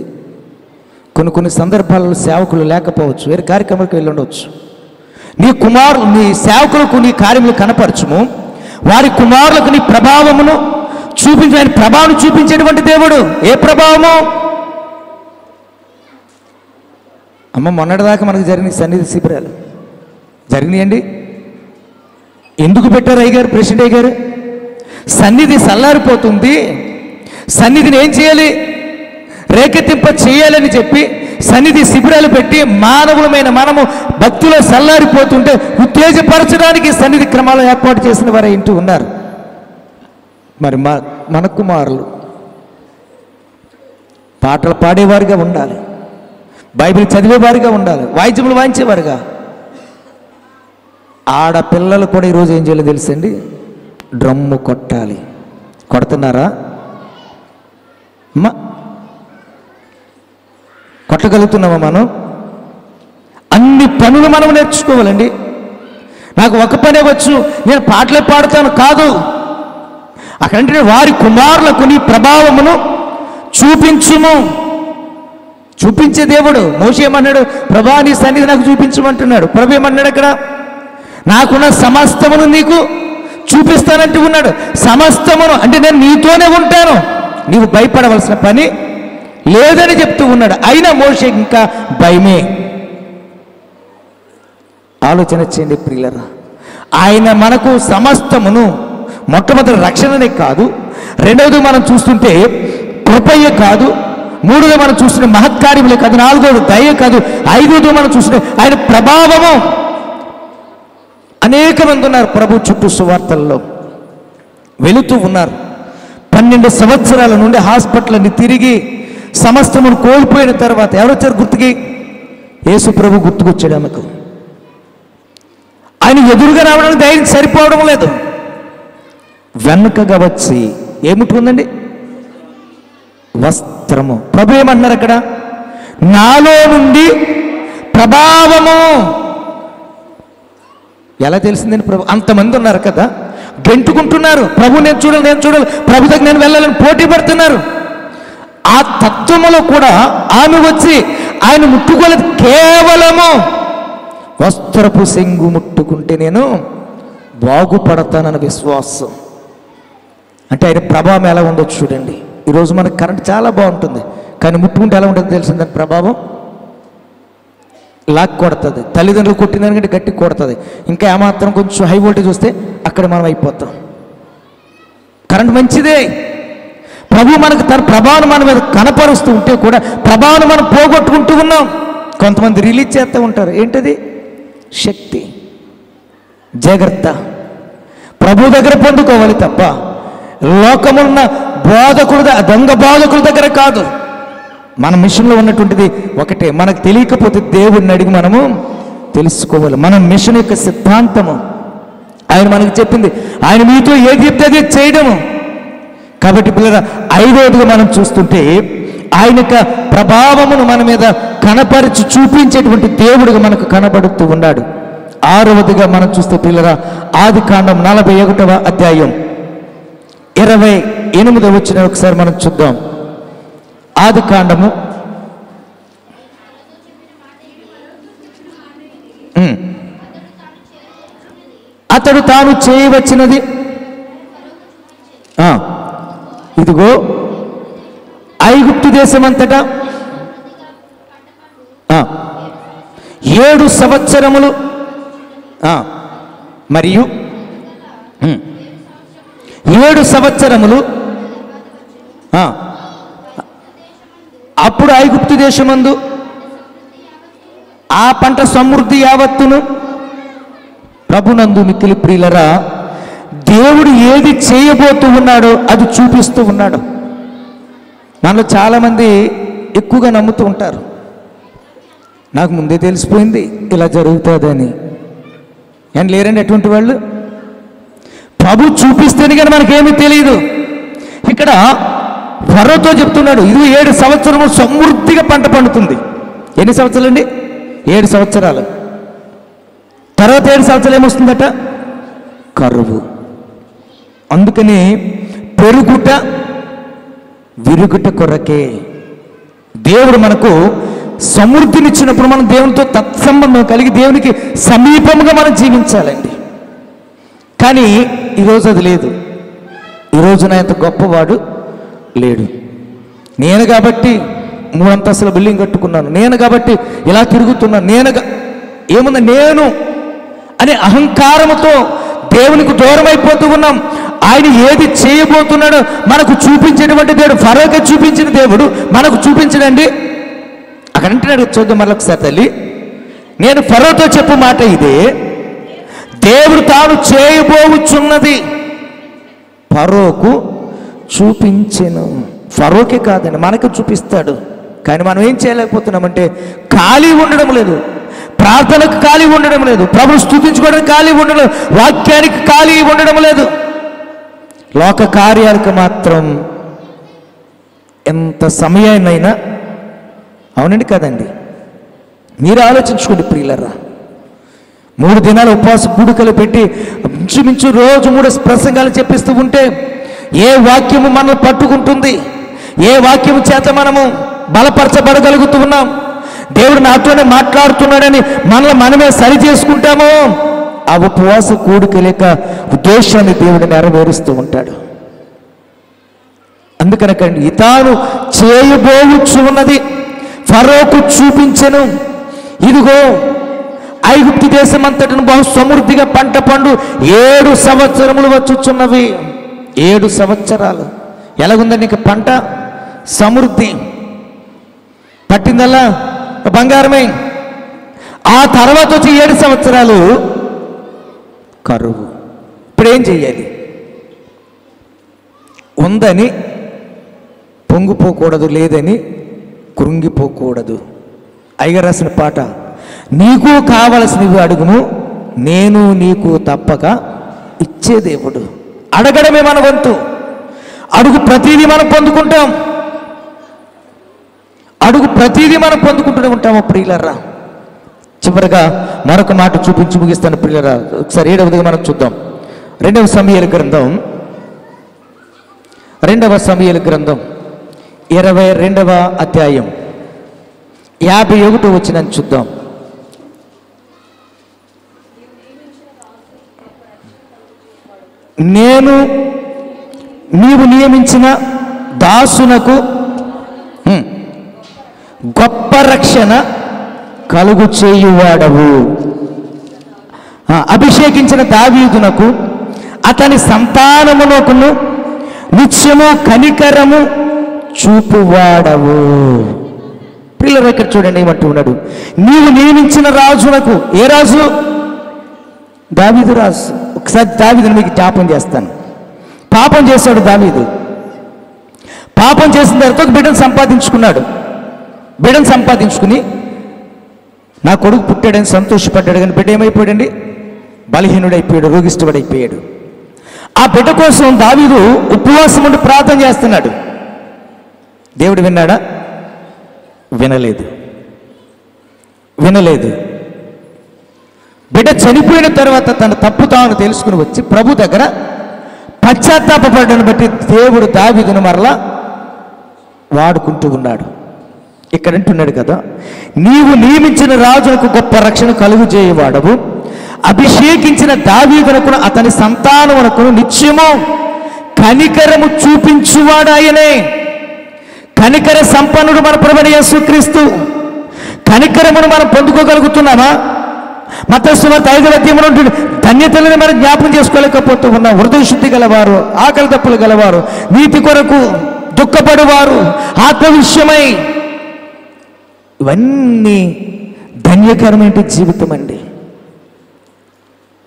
కొన్ని సందర్భాలలో సేవకులు లేకపోవచ్చు, వేరే కార్యక్రమాలకు వెళ్ళి ఉండవచ్చు. నీ సేవకులకు నీ కార్యములు కనపరచుము, వారి కుమారులకు నీ ప్రభావమును చూపించు. ఆయన ప్రభావం చూపించేటువంటి దేవుడు. ఏ ప్రభావము? అమ్మ, మొన్నటిదాకా మనకు జరిగిన సన్నిధి శిబిరాలు జరిగినాయండి. ఎందుకు పెట్టారు అయ్యగారు, ప్రెసిడెంట్ అయ్యగారు? సన్నిధి సల్లారిపోతుంది, సన్నిధిని ఏం చేయాలి, రేకెత్తింప చేయాలని చెప్పి సన్నిధి శిబిరాలు పెట్టి మానవులమైన మనము భక్తిలో సల్లారిపోతుంటే ఉత్తేజపరచడానికి సన్నిధి క్రమాలు ఏర్పాటు చేసిన వారు ఇంటూ ఉన్నారు. మరి మన కుమారులు పాటలు పాడేవారుగా ఉండాలి, బైబిల్ చదివేవారుగా ఉండాలి, వాయిద్యములు వాయించేవారుగా. ఆడపిల్లలు కూడా ఈరోజు ఏం చేయాలో తెలుసండి, డ్రమ్ము కొట్టాలి. కొడుతున్నారా అమ్మా? కొట్టగలుగుతున్నామా మనం? అన్ని పనులు మనం నేర్చుకోవాలండి. నాకు ఒక పనే వచ్చు, నేను పాటలే పాడుతాను కాదు. అక్కడంటే వారి కుమారులకు నీ ప్రభావమును చూపించుము. చూపించే దేవుడు. మోషే ఏమన్నాడు? ప్రభా, నీ సన్నిధి నాకు చూపించమంటున్నాడు. ప్రభు ఏమన్నాడు అక్కడ? నాకున్న సమస్తమును నీకు చూపిస్తానంటూ ఉన్నాడు. సమస్తమును అంటే నేను నీతోనే ఉంటాను, నీవు భయపడవలసిన పని లేదని చెప్తూ ఉన్నాడు. అయినా మోషే ఇంకా భయమే. ఆలోచన చేయండి ప్రియులరా, ఆయన మనకు సమస్తమును, మొట్టమొదటి రక్షణనే కాదు, రెండవది మనం చూస్తుంటే కృపయే కాదు, మూడుగా మనం చూసిన మహత్కార్యములే కాదు, నాలుగోది దయ కాదు, ఐదోది మనం చూసిన ఆయన ప్రభావము. అనేక మంది ఉన్నారు ప్రభు చుట్టూ సువార్తల్లో వెళుతూ ఉన్నారు. 12 సంవత్సరాల నుండి హాస్పిటల్ని తిరిగి సమస్తమును కోల్పోయిన తర్వాత ఎవరు వచ్చారు గుర్తుకి? యేసు ప్రభు గుర్తుకొచ్చాడు ఆమెకు. ఆయన ఎదురుగా రావడానికి ధైర్యం సరిపోవడం లేదు. వెనుకగా వచ్చి ఏముంటుందండి? వస్త్రము. ప్రభు ఏమన్నారు అక్కడ? నాలో నుండి ప్రభావము. ఎలా తెలిసిందని ప్రభు? అంతమంది ఉన్నారు కదా, గెంటుకుంటున్నారు, ప్రభు నేను చూడాలి, ప్రభు దగ్గర నేను వెళ్ళాలని పోటీ పడుతున్నారు. ఆ తత్వములో కూడా ఆమె వచ్చి ఆయన ముట్టుకోలేదు. కేవలము వస్త్రపు సెంగు ముట్టుకుంటే నేను బాగుపడతానన్న విశ్వాసం. అంటే ఆయన ప్రభావం ఎలా ఉండొచ్చు చూడండి. ఈరోజు మనకు కరెంట్ చాలా బాగుంటుంది, కానీ ముట్టుకుంటే ఎలా ఉంటుందో తెలిసిందని ప్రభావం లాక్ కొడుతుంది. తల్లిదండ్రులు కొట్టిందానికంటే గట్టి కొడుతుంది. ఇంకా ఏమాత్రం కొంచెం హై వోల్టేజ్ వస్తే అక్కడ మనం అయిపోతాం. కరెంట్ మంచిదే. ప్రభు మనకు తన ప్రభావం మన మీద కనపరుస్తూ ఉంటే కూడా ప్రభావం మనం పోగొట్టుకుంటూ ఉన్నాం. కొంతమంది రిలీజ్ చేస్తూ ఉంటారు. ఏంటది? శక్తి. జాగ్రత్త, ప్రభు దగ్గర పొందుకోవాలి తప్ప లోకమున్న దొంగ బోధకుల దగ్గర కాదు. మన మిషన్లో ఉన్నటువంటిది ఒకటే. మనకు తెలియకపోతే దేవుడిని అడిగి మనము తెలుసుకోవాలి. మన మిషన్ యొక్క సిద్ధాంతము ఆయన మనకు చెప్పింది. ఆయన మీతో ఏది చెప్తే అది చేయడము. కాబట్టి పిల్లల ఐదవదిగా మనం చూస్తుంటే ఆయన యొక్క ప్రభావమును మన మీద కనపరిచి చూపించేటువంటి దేవుడిగా మనకు కనబడుతూ ఉన్నాడు. ఆరవదిగా మనం చూస్తే పిల్లల ఆదికాండం 41వ అధ్యాయం 28వ వచనం ఒకసారి మనం చూద్దాం. ఆదికాండము అతడు తాను చేయవచ్చినది ఇదిగో ఐగుప్తు దేశమంతటా 7 సంవత్సరములు మరియు 7 సంవత్సరములు అప్పుడు ఐగుప్తు దేశమందు ఆ పంట సమృద్ధి యావత్తును. ప్రభునందు మిక్కిలి ప్రియులరా, దేవుడు ఏది చేయబోతూ ఉన్నాడో అది చూపిస్తూ ఉన్నాడు. మనలో చాలామంది ఎక్కువగా నమ్ముతూ ఉంటారు, నాకు ముందే తెలిసిపోయింది ఇలా జరుగుతుందని. అని లేరండి అటువంటి వాళ్ళు. ప్రభు చూపిస్తేనే కానీ మనకేమీ తెలియదు. ఇక్కడ ఫరోతో చెప్తున్నాడు, ఇది 7 సంవత్సరములు సమృద్ధిగా పంట పండుతుంది. ఎన్ని సంవత్సరాలు అండి? 7 సంవత్సరాలు. తర్వాత 7 సంవత్సరాలు ఏమొస్తుందట? కరువు. అందుకని పెరుగుట విరుగుట కొరకే. దేవుడు మనకు సమృద్ధినిచ్చినప్పుడు మనం దేవునితో తత్సంబంధం కలిగి దేవునికి సమీపంగా మనం జీవించాలండి. కానీ ఈరోజు అది లేదు. ఈరోజు నా ఎంత గొప్పవాడు లేడు. నేను కాబట్టి 3 అంతస్తుల బిల్డింగ్ కట్టుకున్నాను, నేను కాబట్టి ఇలా తిరుగుతున్నాను, ఏముంది నేను అనే అహంకారముతో దేవునికి దూరం అయిపోతూ ఉన్నాం. ఆయన ఏది చేయబోతున్నాడో మనకు చూపించేటువంటి దేవుడు. ఫరోకే చూపించిన దేవుడు మనకు చూపించడండి. అక్కడ అంటున్నాడు, చూద్దాం మరొకసారి తల్లి. నేను ఫరోతో చెప్పు మాట ఇదే, దేవుడు తాను చేయబోచున్నది ఫరోకు చూపించెను. ఫరోకే కాదండి, మనకు చూపిస్తాడు. కానీ మనం ఏం చేయలేకపోతున్నామంటే ఖాళీ ఉండడం లేదు, ప్రార్థనకు ఖాళీ ఉండడం లేదు, ప్రభుని స్తుతించుకోవడానికి ఖాళీ ఉండడం లేదు, వాక్యానికి ఖాళీ ఉండడం లేదు. లోక కార్యాలకు మాత్రం ఎంత సమయాన్నైనా. అవునండి కదండి? మీరు ఆలోచించుకోండి ప్రియులరా. 3 దినాలు ఉపవాస కూడికలు పెట్టి ఇంచుమించు రోజు 3 ప్రసంగాలు చెప్పిస్తూ ఉంటే ఏ వాక్యము మనల్ని పట్టుకుంటుంది? ఏ వాక్యము చేత మనము బలపరచబడగలుగుతూ ఉన్నాం? దేవుడు నాతోనే మాట్లాడుతున్నాడని మనమే సరి చేసుకుంటామో ఆ ఉపవాస కూడిక లేక ఉద్దేశాన్ని దేవుడు నెరవేరుస్తూ ఉంటాడు. అందుకనకండి తాను చేయబోవచ్చు ఉన్నది ఫరోకు చూపించెను. ఇదిగో ఐగుప్తు దేశం అంతటను బహు సమృద్ధిగా పంట పండు 7 సంవత్సరములు వచ్చుచున్నవి. 7 సంవత్సరాలు ఎలాగుందండి? ఇంక పంట సమృద్ధి. పట్టిందల్లా బంగారమే. ఆ తర్వాత వచ్చి 7 సంవత్సరాలు కరువు. ఇప్పుడేం చెయ్యాలి? ఉందని పొంగిపోకూడదు, లేదని కృంగిపోకూడదు. అయ్యగారు రాసిన పాట, నీకు కావలసినవి అడుగును, నేను నీకు తప్పక ఇచ్చే దేవుడు. అడగడమే మన వంతు. అడుగు ప్రతిదీ మనం పొందుకుంటాం. అడుగు ప్రతిదీ మనం పొందుకుంటూనే ఉంటాము ప్రియులరా. చివరిగా మరొక మాట చూపించి ముగిస్తాను ప్రియులరా. ఒకసారి 7వదిగా మనం చూద్దాం. 2వ సమూయేలు గ్రంథం 22వ అధ్యాయం 51వ వచనం చూద్దాం. నీవు నియమించిన దాసునకు గొప్ప రక్షణ కలుగు చేయువాడవు. అభిషేకించిన దావీదునకు అతని సంతానమునకును నిత్యము కనికరము చూపువాడవు. పిల్లలు ఇక్కడ చూడండి ఏమంటూ ఉన్నాడు, నీవు నియమించిన రాజునకు. ఏ రాజు? దావీదు రాజు. ఒకసారి దావీదుని మీకు జ్ఞాపం చేస్తాను. పాపం చేశాడు దావీదు. పాపం చేసిన తర్వాత ఒక బిడ్డను సంపాదించుకున్నాడు. బిడ్డను సంపాదించుకుని నా కొడుకు పుట్టాడని సంతోషపడ్డాడు. కానీ బిడ్డ ఏమైపోయాడండి? బలహీనుడైపోయాడు, రోగిష్ఠుడైపోయాడు. ఆ బిడ్డ కోసం దావీదు ఉపవాసం ఉండి ప్రార్థన చేస్తున్నాడు. దేవుడు విన్నాడా? వినలేదు. బిడ్డ చనిపోయిన తర్వాత తన తప్పు తాను తెలుసుకుని వచ్చి ప్రభు దగ్గర పశ్చాత్తాపడని బట్టి దేవుడు దావీదును మరలా వాడుకుంటూ ఉన్నాడు. ఇక్కడ అంటున్నాడు కదా, నీవు నియమించిన రాజునకు గొప్ప రక్షణ కలుగు చేయవాడవు, అభిషేకించిన దావీదునకు అతని సంతానమునకు నిత్యము కనికరము చూపించువాడాయనే. కనికర సంపన్నుడు మన ప్రభువైన యేసుక్రీస్తు. కనికరమును మనం పొందుకోగలుగుతున్నామా? మత్తయి సువార్త 5వ అధ్యాయంలో ఉంటుంది, ధన్యతలను మనం జ్ఞాపకం చేసుకోలేకపోతూ ఉన్నాం. హృదయ శుద్ధి గలవారు, ఆకలి దప్పులు గలవారు, నీతి కొరకు దుఃఖపడువారు, ఆత్మ విషయమై. ఇవన్నీ ధన్యకరమైన జీవితం అండి.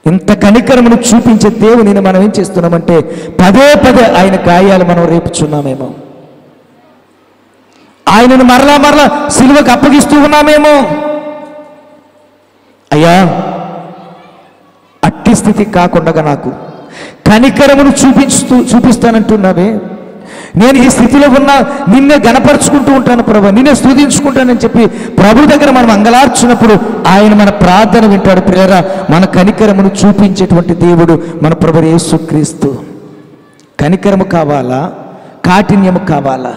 ఇంత కనికరమును చూపించే దేవునిని మనం ఏం చేస్తున్నామంటే పదే ఆయన గాయాలు మనం రేపుచున్నామేమో, ఆయనను మరలా సిలువకు అప్పగిస్తూ ఉన్నామేమో. అయ్యా, అట్టి స్థితి కాకుండా నాకు కనికరమును చూపిస్తానంటున్నావే. నేను ఈ స్థితిలో ఉన్నా నిన్నే గణపరుచుకుంటూ ఉంటాను ప్రభు, నిన్నే స్తుతించుకుంటానని చెప్పి ప్రభు దగ్గర మనం అంగలార్చినప్పుడు ఆయన మన ప్రార్థన వింటాడు. ప్రియరా, మన కనికరమును చూపించేటువంటి దేవుడు మన ప్రభు యేసుక్రీస్తు. కనికరము కావాలా? కాఠిన్యము కావాలా?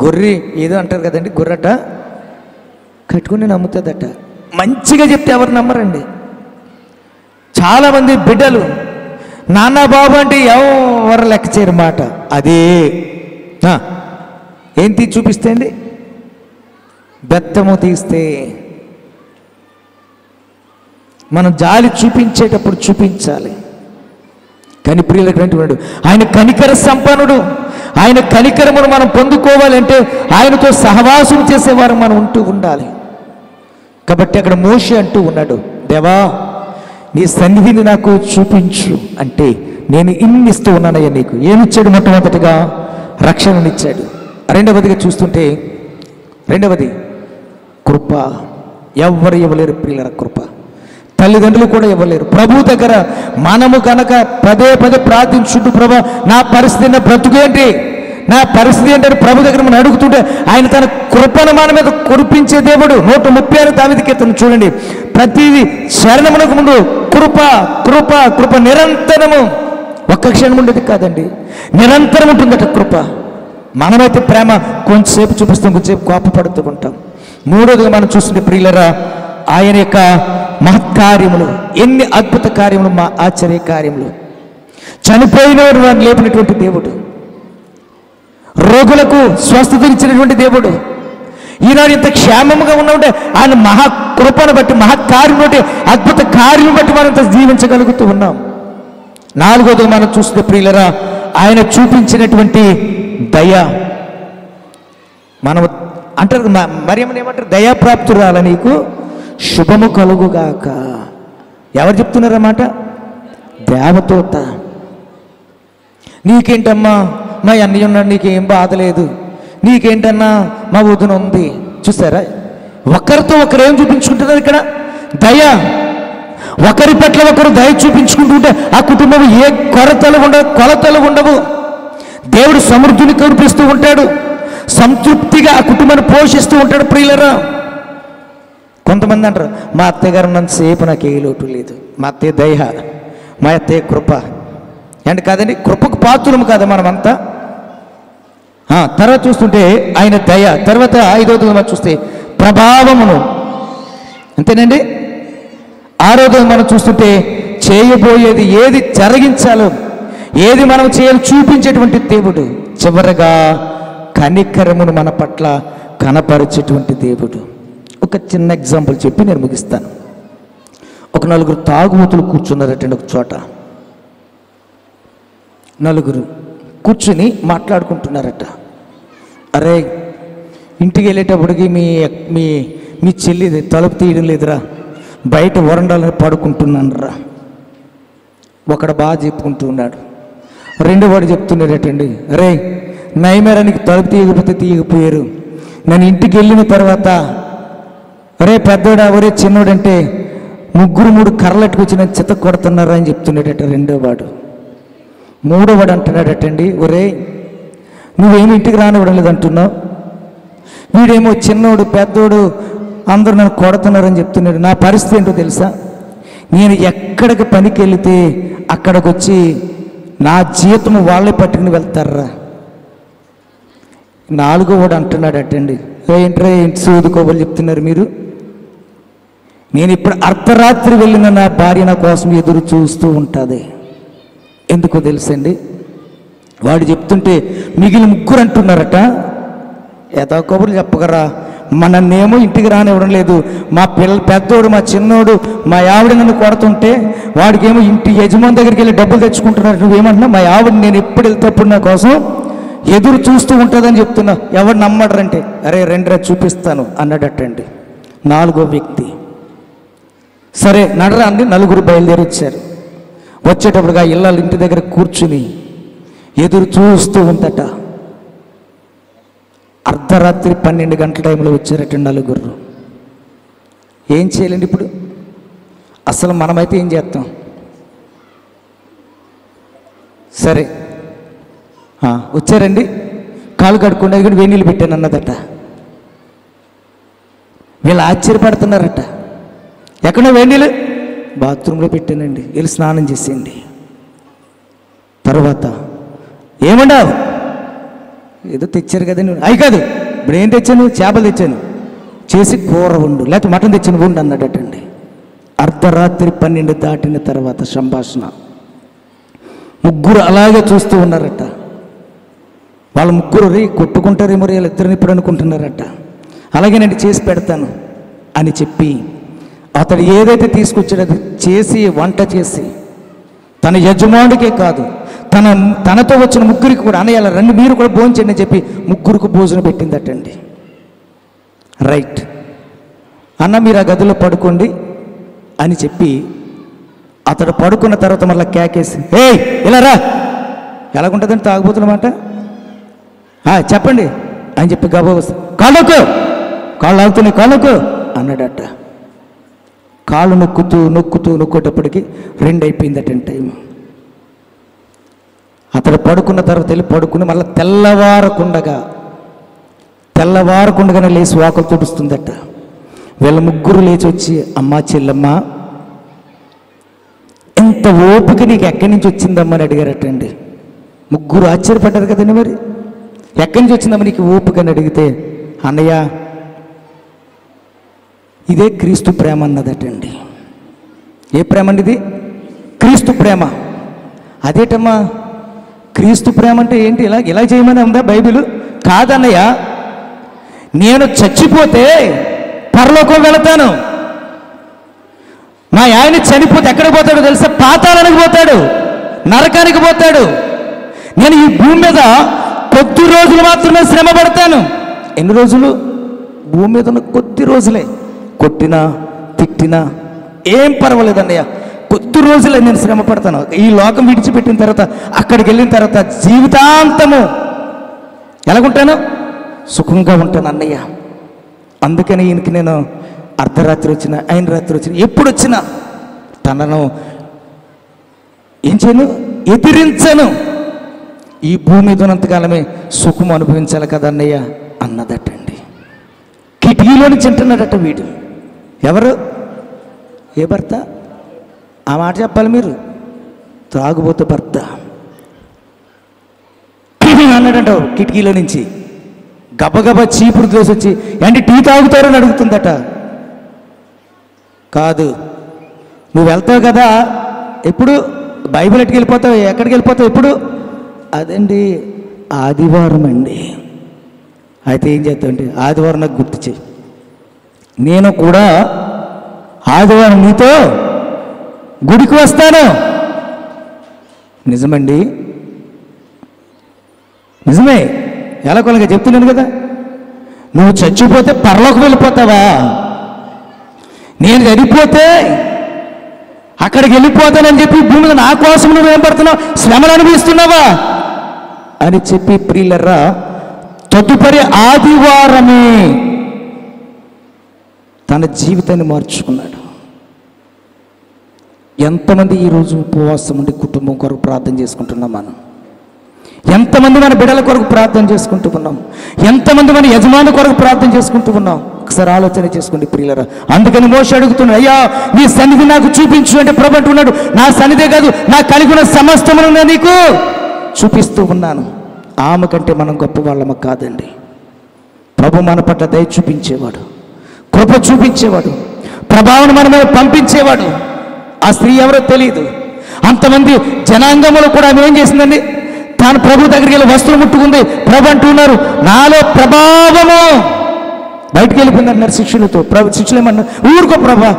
గొర్రె ఏదో అంటారు కదండి, గొర్రెట కట్టుకుని నమ్ముతుందట. మంచిగా చెప్తే ఎవరు నమ్మరండి. చాలామంది బిడ్డలు నాన్న బాబు అంటే ఎవరు లెక్క చేయరు మాట. అదే ఏంటి చూపిస్తే అండి, బెత్తము తీస్తే. మనం జాలి చూపించేటప్పుడు చూపించాలి. కానీ ప్రియులటువంటి వాడు ఆయన కనికర సంపన్నుడు. ఆయన కనికరమును మనం పొందుకోవాలంటే ఆయనతో సహవాసం చేసేవారు మనం ఉంటూ ఉండాలి. కాబట్టి అక్కడ మోషే అంటూ ఉన్నాడు, దేవా నీ సన్నిధిని నాకు చూపించు అంటే నేను ఇన్ని ఇస్తూ ఉన్నానయ్యా. నీకు ఏమిచ్చాడు? మొట్టమొదటిగా రక్షణనిచ్చాడు. రెండవదిగా చూస్తుంటే కృప. ఎవరు ఇవ్వలేరు ప్రియుల కృప. తల్లిదండ్రులు కూడా ఇవ్వలేరు. ప్రభు దగ్గర మనము కనుక పదే ప్రార్థించుంటూ, ప్రభా నా పరిస్థితి, నా బ్రతుకేంటి, నా పరిస్థితి ఏంటంటే ప్రభు దగ్గర మనం అడుగుతుంటే ఆయన తన కృపను మన మీద కురిపించే దేవుడు. 136 దావీదు కీర్తన చూడండి. ప్రతిదీ శరణమునకు ముందు కృప కృప కృప నిరంతరము. ఒక్క క్షణం ఉండేది కాదండి, నిరంతరం ఉంటుందట కృప. మనమైతే ప్రేమ కొంచెంసేపు చూపిస్తాం, కొంచెంసేపు కోపపడుతూ ఉంటాం. మూడోదిగా మనం చూస్తుంటే ప్రియులరా, ఆయన యొక్క మహత్కార్యములు, ఎన్ని అద్భుత కార్యములు, మా ఆశ్చర్య కార్యములు. చనిపోయిన వారిని లేపినటువంటి దేవుడు, రోగులకు స్వస్థతనిచ్చినటువంటి దేవుడు. ఈనాడు ఇంత క్షేమముగా ఉన్నామంటే ఆయన మహాకృపను బట్టి, మహత్కార్యం బట్టి, అద్భుత కార్యం బట్టి మనం ఇంత జీవించగలుగుతూ ఉన్నాం. నాలుగోది మనం చూస్తే ప్రియులరా, ఆయన చూపించినటువంటి దయ. మనం అంటారు మరియమ్మని ఏమంటారు, దయాప్రాప్తురాల నీకు శుభము కలుగుగాక. ఎవరు చెప్తున్నారన్నమాట? దేవదూత. నీకేంటమ్మా మా అన్నయ్య ఉన్నాడు, నీకేం బాధ లేదు, నీకేంటన్నా మా వదిన ఉంది. చూసారా, ఒకరితో ఒకరు ఏం చూపించుకుంటున్నారు ఇక్కడ? దయ. ఒకరి పట్ల ఒకరు దయ చూపించుకుంటుంటే ఆ కుటుంబం ఏ కొలతలు ఉండవు. దేవుడు సమృద్ధిని కురిపిస్తూ ఉంటాడు, సంతృప్తిగా ఆ కుటుంబాన్ని పోషిస్తూ ఉంటాడు. ప్రియులరా, కొంతమంది అంటారు మా అత్తయ్య గారు ఉన్నంతసేపు నాకు ఏ లోటు లేదు, మా అత్తయ్య దయ, మా అత్తయ్య కృప. అంటే కాదండి, కృపకు పాత్రము కాదా మనమంతా? తర్వాత చూస్తుంటే ఆయన దయ. తర్వాత 5వది మనం చూస్తే ప్రభావమును, అంతేనండి. 6వది మనం చూస్తుంటే చేయబోయేది ఏది జరిగించాలో, ఏది మనం చేయాలి చూపించేటువంటి దేవుడు. చివరగా కనికరమును మన పట్ల కనపరిచేటువంటి దేవుడు. ఒక చిన్న ఎగ్జాంపుల్ చెప్పి నేను ముగిస్తాను. ఒక 4 తాగుబోతులు కూర్చున్నారటండి ఒక చోట. 4 కూర్చుని మాట్లాడుకుంటున్నారట. అరే, ఇంటికి వెళ్ళేటప్పటికి మీ మీ మీ చెల్లి తలుపు తీయడం లేదురా, బయట వరండాలని పడుకుంటున్నాను. ఒకడు బాగా చెప్పుకుంటూ ఉన్నాడు. 2వాడు చెప్తున్నాడటండి, అరే నైమేరానికి తలుపు తీయకపోయారు, నేను ఇంటికి వెళ్ళిన తర్వాత ఒరే పెద్దోడా ఒరే చిన్నోడంటే 3 కర్రలెట్టుకొచ్చి నేను చిత్త కొడుతున్నారా అని చెప్తున్నాడట 2వాడు. 3వాడు అంటున్నాడటండి, ఒరే నువ్వేమి ఇంటికి రానివ్వడం లేదంటున్నావు, వీడేమో చిన్నోడు పెద్దోడు అందరూ నన్ను కొడుతున్నారని చెప్తున్నాడు. నా పరిస్థితి ఏంటో తెలుసా, నేను ఎక్కడికి పనికి వెళితే అక్కడికి వచ్చి నా జీతము వాళ్ళే పట్టుకుని వెళ్తారా. 4వాడు అంటున్నాడటండి, ఏంట్రా ఇంటి సూదుకోబోలు చెప్తున్నారు మీరు, నేను ఇప్పుడు అర్ధరాత్రి వెళ్ళిన నా భార్య నా కోసం ఎదురు చూస్తూ ఉంటుంది. ఎందుకో తెలుసండి, వాడు చెప్తుంటే మిగిలిన 3 అంటున్నారట, ఏదో కబుర్లు చెప్పగరా, మనన్నేమో ఇంటికి రానివ్వడం లేదు, మా పెద్దోడు మా చిన్నోడు మా ఆవిడ నన్ను కొడుతుంటే వాడికేమో ఇంటి యజమాని దగ్గరికి వెళ్ళి డబ్బులు తెచ్చుకుంటున్నారు, నువ్వేమంటున్నా మా ఆవిడ నేను ఎప్పుడు వెళ్తేప్పుడు నా కోసం ఎదురు చూస్తూ ఉంటుందని చెప్తున్నా, ఎవరు నమ్మడరంటే అరే రెండురా చూపిస్తాను అన్నాడటండి 4వ వ్యక్తి. సరే నడరా అండి, 4 బయలుదేరి వచ్చారు. వచ్చేటప్పుడుగా ఇళ్ళ ఇంటి దగ్గర కూర్చుని ఎదురు చూస్తూ ఉందట. అర్ధరాత్రి 12 గంటల టైంలో వచ్చారట 4. ఏం చేయాలండి ఇప్పుడు? అసలు మనమైతే ఏం చేస్తాం? సరే వచ్చారండి, కాలు కడుక్కుండా కూడా వేడి నీళ్ళు పెట్టాను అన్నదట. వీళ్ళు ఆశ్చర్యపడుతున్నారట, ఎక్కడో వేడి నీళ్ళు బాత్రూంలో పెట్టానండి, వెళ్ళి స్నానం చేసేయండి. తర్వాత ఏమన్నావు? ఏదో తెచ్చారు కదండి. అయి కాదు, ఇప్పుడు ఏం తెచ్చాను? చేపలు తెచ్చాను, చేసి కూర వండు, లేకపోతే మటన్ తెచ్చాను వండు అన్నాడటండి. అర్ధరాత్రి 12 దాటిన తర్వాత సంభాషణ. 3 అలాగే చూస్తూ ఉన్నారట. వాళ్ళ 3 కొట్టుకుంటారేమో వీళ్ళు ఇద్దరిని ఇప్పుడు అనుకుంటున్నారట. అలాగేనండి చేసి పెడతాను అని చెప్పి అతడు ఏదైతే తీసుకొచ్చాడో అది చేసి వంట చేసి తన యజమానుడికే కాదు తనతో వచ్చిన 3 కూడా అన్నయ్యాల రండి మీరు కూడా భోజనం చేయండి అని చెప్పి 3 భోజనం పెట్టిందటండి. రైట్ అన్న మీరు ఆ గదిలో పడుకోండి అని చెప్పి అతడు పడుకున్న తర్వాత మళ్ళీ కేకేసి ఏయ్ ఇలా రా, ఎలాగుంటుందండి తాగుబోతున్నమాట, చెప్పండి అని చెప్పి గబా కాళ్ళకు కాళ్ళు ఆగుతున్నాయి కాళ్ళకు అన్నాడట. కాళ్ళు నొక్కేటప్పటికి 2 అయిపోయిందటండి టైం. అతడు పడుకున్న తర్వాత వెళ్ళి పడుకుని మళ్ళీ తెల్లవారకుండగానే లేచి వాకలు తుడుస్తుందట. వీళ్ళ 3 లేచి వచ్చి అమ్మా చెల్లమ్మ ఎంత ఓపిక నీకు ఎక్కడి నుంచి వచ్చిందమ్మా అని అడిగారటండి. 3 ఆశ్చర్యపడ్డారు కదండి, మరి ఎక్కడి నుంచి వచ్చిందమ్మా నీకు ఓపిక అని అడిగితే అన్నయ్య ఇదే క్రీస్తు ప్రేమ అన్నదటండి. ఏ ప్రేమ అండి ఇది? క్రీస్తు ప్రేమ. అదేటమ్మా క్రీస్తు ప్రేమ అంటే ఏంటి? ఇలా చేయమని ఉందా బైబిల్? కాదన్నయ్య, నేను చచ్చిపోతే పరలోకం వెళతాను, మా ఆయన చనిపోతే ఎక్కడికి పోతాడో తెలుసా? పాతాళానికి పోతాడు, నరకానికి పోతాడు. నేను ఈ భూమి మీద కొద్ది రోజులు మాత్రమే శ్రమ పడతాను. ఎన్ని రోజులు? భూమి మీద ఉన్న కొద్ది రోజులే, కొట్టినా తిట్టినా ఏం పర్వాలేదన్నయ్య, కొద్ది రోజులే నేను శ్రమ పడతాను. ఈ లోకం విడిచిపెట్టిన తర్వాత, అక్కడికి వెళ్ళిన తర్వాత జీవితాంతము ఎలాగుంటాను? సుఖంగా ఉంటాను అన్నయ్య. అందుకని ఈయనకి నేను అర్ధరాత్రి వచ్చినా, ఆయన రాత్రి వచ్చినా, ఎప్పుడు వచ్చినా తనను ఏం చేయను, ఎదిరించను. ఈ భూమి మీద ఉన్నంతకాలమే సుఖం అనుభవించాలి కదా అన్నయ్య అన్నదటండి. కిటికీలోని తింటున్నాడట వీడు. ఎవరు? ఏ భర్త? ఆ మాట చెప్పాలి మీరు. త్రాగుబోతు భర్త అన్నాడంట కిటికీలో నుంచి. గబగబా చీపురు దోసి వచ్చి, ఏంటి టీ తాగుతారని అడుగుతుందట. కాదు, నువ్వు వెళ్తావు కదా, ఎప్పుడు బైబిల్ ఎట్టుకు వెళ్ళిపోతావు, ఎక్కడికి వెళ్ళిపోతావు ఎప్పుడు? అదండి ఆదివారం అండి. అయితే ఏం చేస్తావంటే, ఆదివారం నాకు గుర్తు చేయి, నేను కూడా ఆదివారం నీతో గుడికి వస్తాను. నిజమండి, నిజమే, ఎలా కొలగా చెప్తున్నాను కదా. నువ్వు చచ్చిపోతే పరలోకి వెళ్ళిపోతావా? నేను చనిపోతే అక్కడికి వెళ్ళిపోతానని చెప్పి భూమి మీద నా కోసం నువ్వు ఏం పడుతున్నావు, శ్రమలు అనుభవిస్తున్నావా అని చెప్పి ప్రియులరా, తదుపరి ఆదివారమే తన జీవితాన్ని మార్చుకున్నాడు. ఎంతమంది ఈరోజు ఉపవాసం ఉండి కుటుంబం కొరకు ప్రార్థన చేసుకుంటున్నాం మనం? ఎంతమంది మన బిడ్డల కొరకు ప్రార్థన చేసుకుంటూ ఉన్నాం? ఎంతమంది మన యజమాని కొరకు ప్రార్థన చేసుకుంటూ ఉన్నాం? ఒకసారి ఆలోచన చేసుకోండి ప్రియులరా. అందుకని మోషే అడుగుతున్నాడు, అయ్యా నీ సన్నిధి నాకు చూపించు అంటే ప్రభు అంటున్నాడు, నా సన్నిధే కాదు, నా కలిగి ఉన్న సమస్తమును నేను నీకు చూపిస్తూ ఉన్నాను. ఆమె కంటే మనం గొప్ప వాళ్ళమ కాదండి. ప్రభు మన పట్ల దయ చూపించేవాడు, కృప చూపించేవాడు, ప్రభావం మన మీద పంపించేవాడు. ఆ స్త్రీ ఎవరో తెలియదు. అంతమంది జనాంగంలో కూడా ఆమె ఏం చేసిందండి, తాను ప్రభు దగ్గరికి వెళ్ళి వస్త్రం ముట్టుకుంది. ప్రభు అంటున్నారు, నాలో ప్రభావము బయటికి వెళ్ళిపోయింది అన్నారు శిష్యులతో. శిష్యులు ఏమన్నారు, ఊరుకో ప్రభా,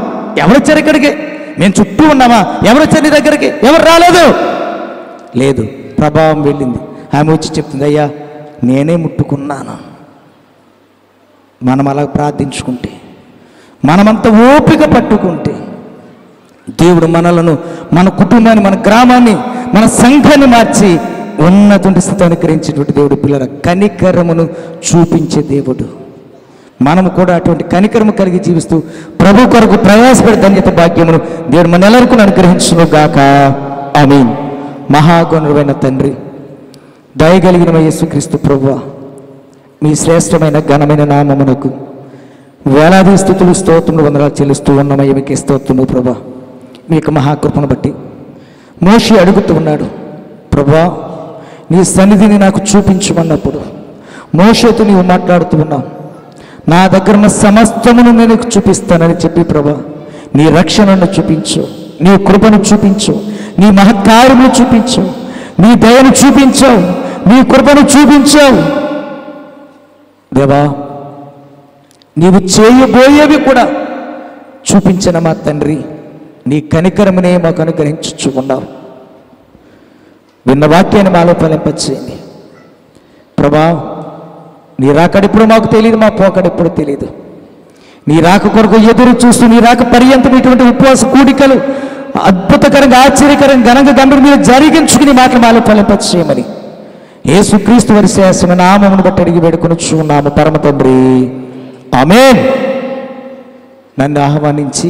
ఎవరు వచ్చారు ఇక్కడికి, మేము చుట్టూ ఉన్నామా, ఎవరు వచ్చారు నీ దగ్గరికి, ఎవరు రాలేదు. లేదు, ప్రభావం వెళ్ళింది. ఆమె వచ్చి చెప్తుంది, అయ్యా నేనే ముట్టుకున్నాను. మనం అలా ప్రార్థించుకుంటే, మనమంతా ఓపిక పట్టుకుంటే, దేవుడు మనలను, మన కుటుంబాన్ని, మన గ్రామాన్ని, మన సంఘాన్ని మార్చి ఉన్నటువంటి స్థితి అనుగ్రహించేటువంటి దేవుడు. పిల్లల కనికరమును చూపించే దేవుడు. మనము కూడా అటువంటి కనికరము కలిగి జీవిస్తూ ప్రభు కొరకు ప్రయాసపడే ధన్యత భాగ్యమును దేవుడు మన ఎల్లరికూ అనుగ్రహించును గాక. ఆమేన్. మహాగణుడైన తండ్రి, దయగలిగిన యేసుక్రీస్తు ప్రభువా, మీ శ్రేష్టమైన ఘనమైన నామమునకు వేలాది స్తుతులు స్తోత్రములు వందనాలు చెల్లిస్తూ ఉన్నామయ్య. మీకే స్తోత్రములు ప్రభా. మీ యొక్క మహాకృపను బట్టి మోషే అడుగుతూ ఉన్నాడు, ప్రభా నీ సన్నిధిని నాకు చూపించమన్నప్పుడు మోషేతో నీవు మాట్లాడుతూ ఉన్నావు, నా దగ్గర ఉన్న సమస్తమును నేను చూపిస్తానని చెప్పి ప్రభా నీ రక్షణను చూపించు, నీ కృపను చూపించు, నీ మహత్కార్యమును చూపించు, నీ దయను చూపించావు, నీ కృపను చూపించావు. దేవా నీవు చేయబోయేవి కూడా చూపించిన మా తండ్రి, నీ కనికరమునే మాకు అనుగ్రహించుకున్నావు. విన్న వాక్యాన్ని మాలో ఫలింపచేయండి ప్రభా. నీ రాకడెప్పుడు మాకు తెలియదు, మా పోకడెప్పుడు తెలియదు. నీ రాక కొరకు ఎదురు చూస్తూ, నీ రాక పర్యంతం ఇటువంటి ఉపవాస కూడికలు అద్భుతకరంగా, ఆశ్చర్యకరంగా, ఘనంగా గంభీర మీరు జరిగించుకుని మాటలు మాలో ఫలింపచేయమని యేసుక్రీస్తు వారి శ్రేష్టమైన నామమును బట్టి అడిగి వేడుకొనుచున్నాము పరమ తండ్రి. ఆమేన్. నన్ను ఆహ్వానించి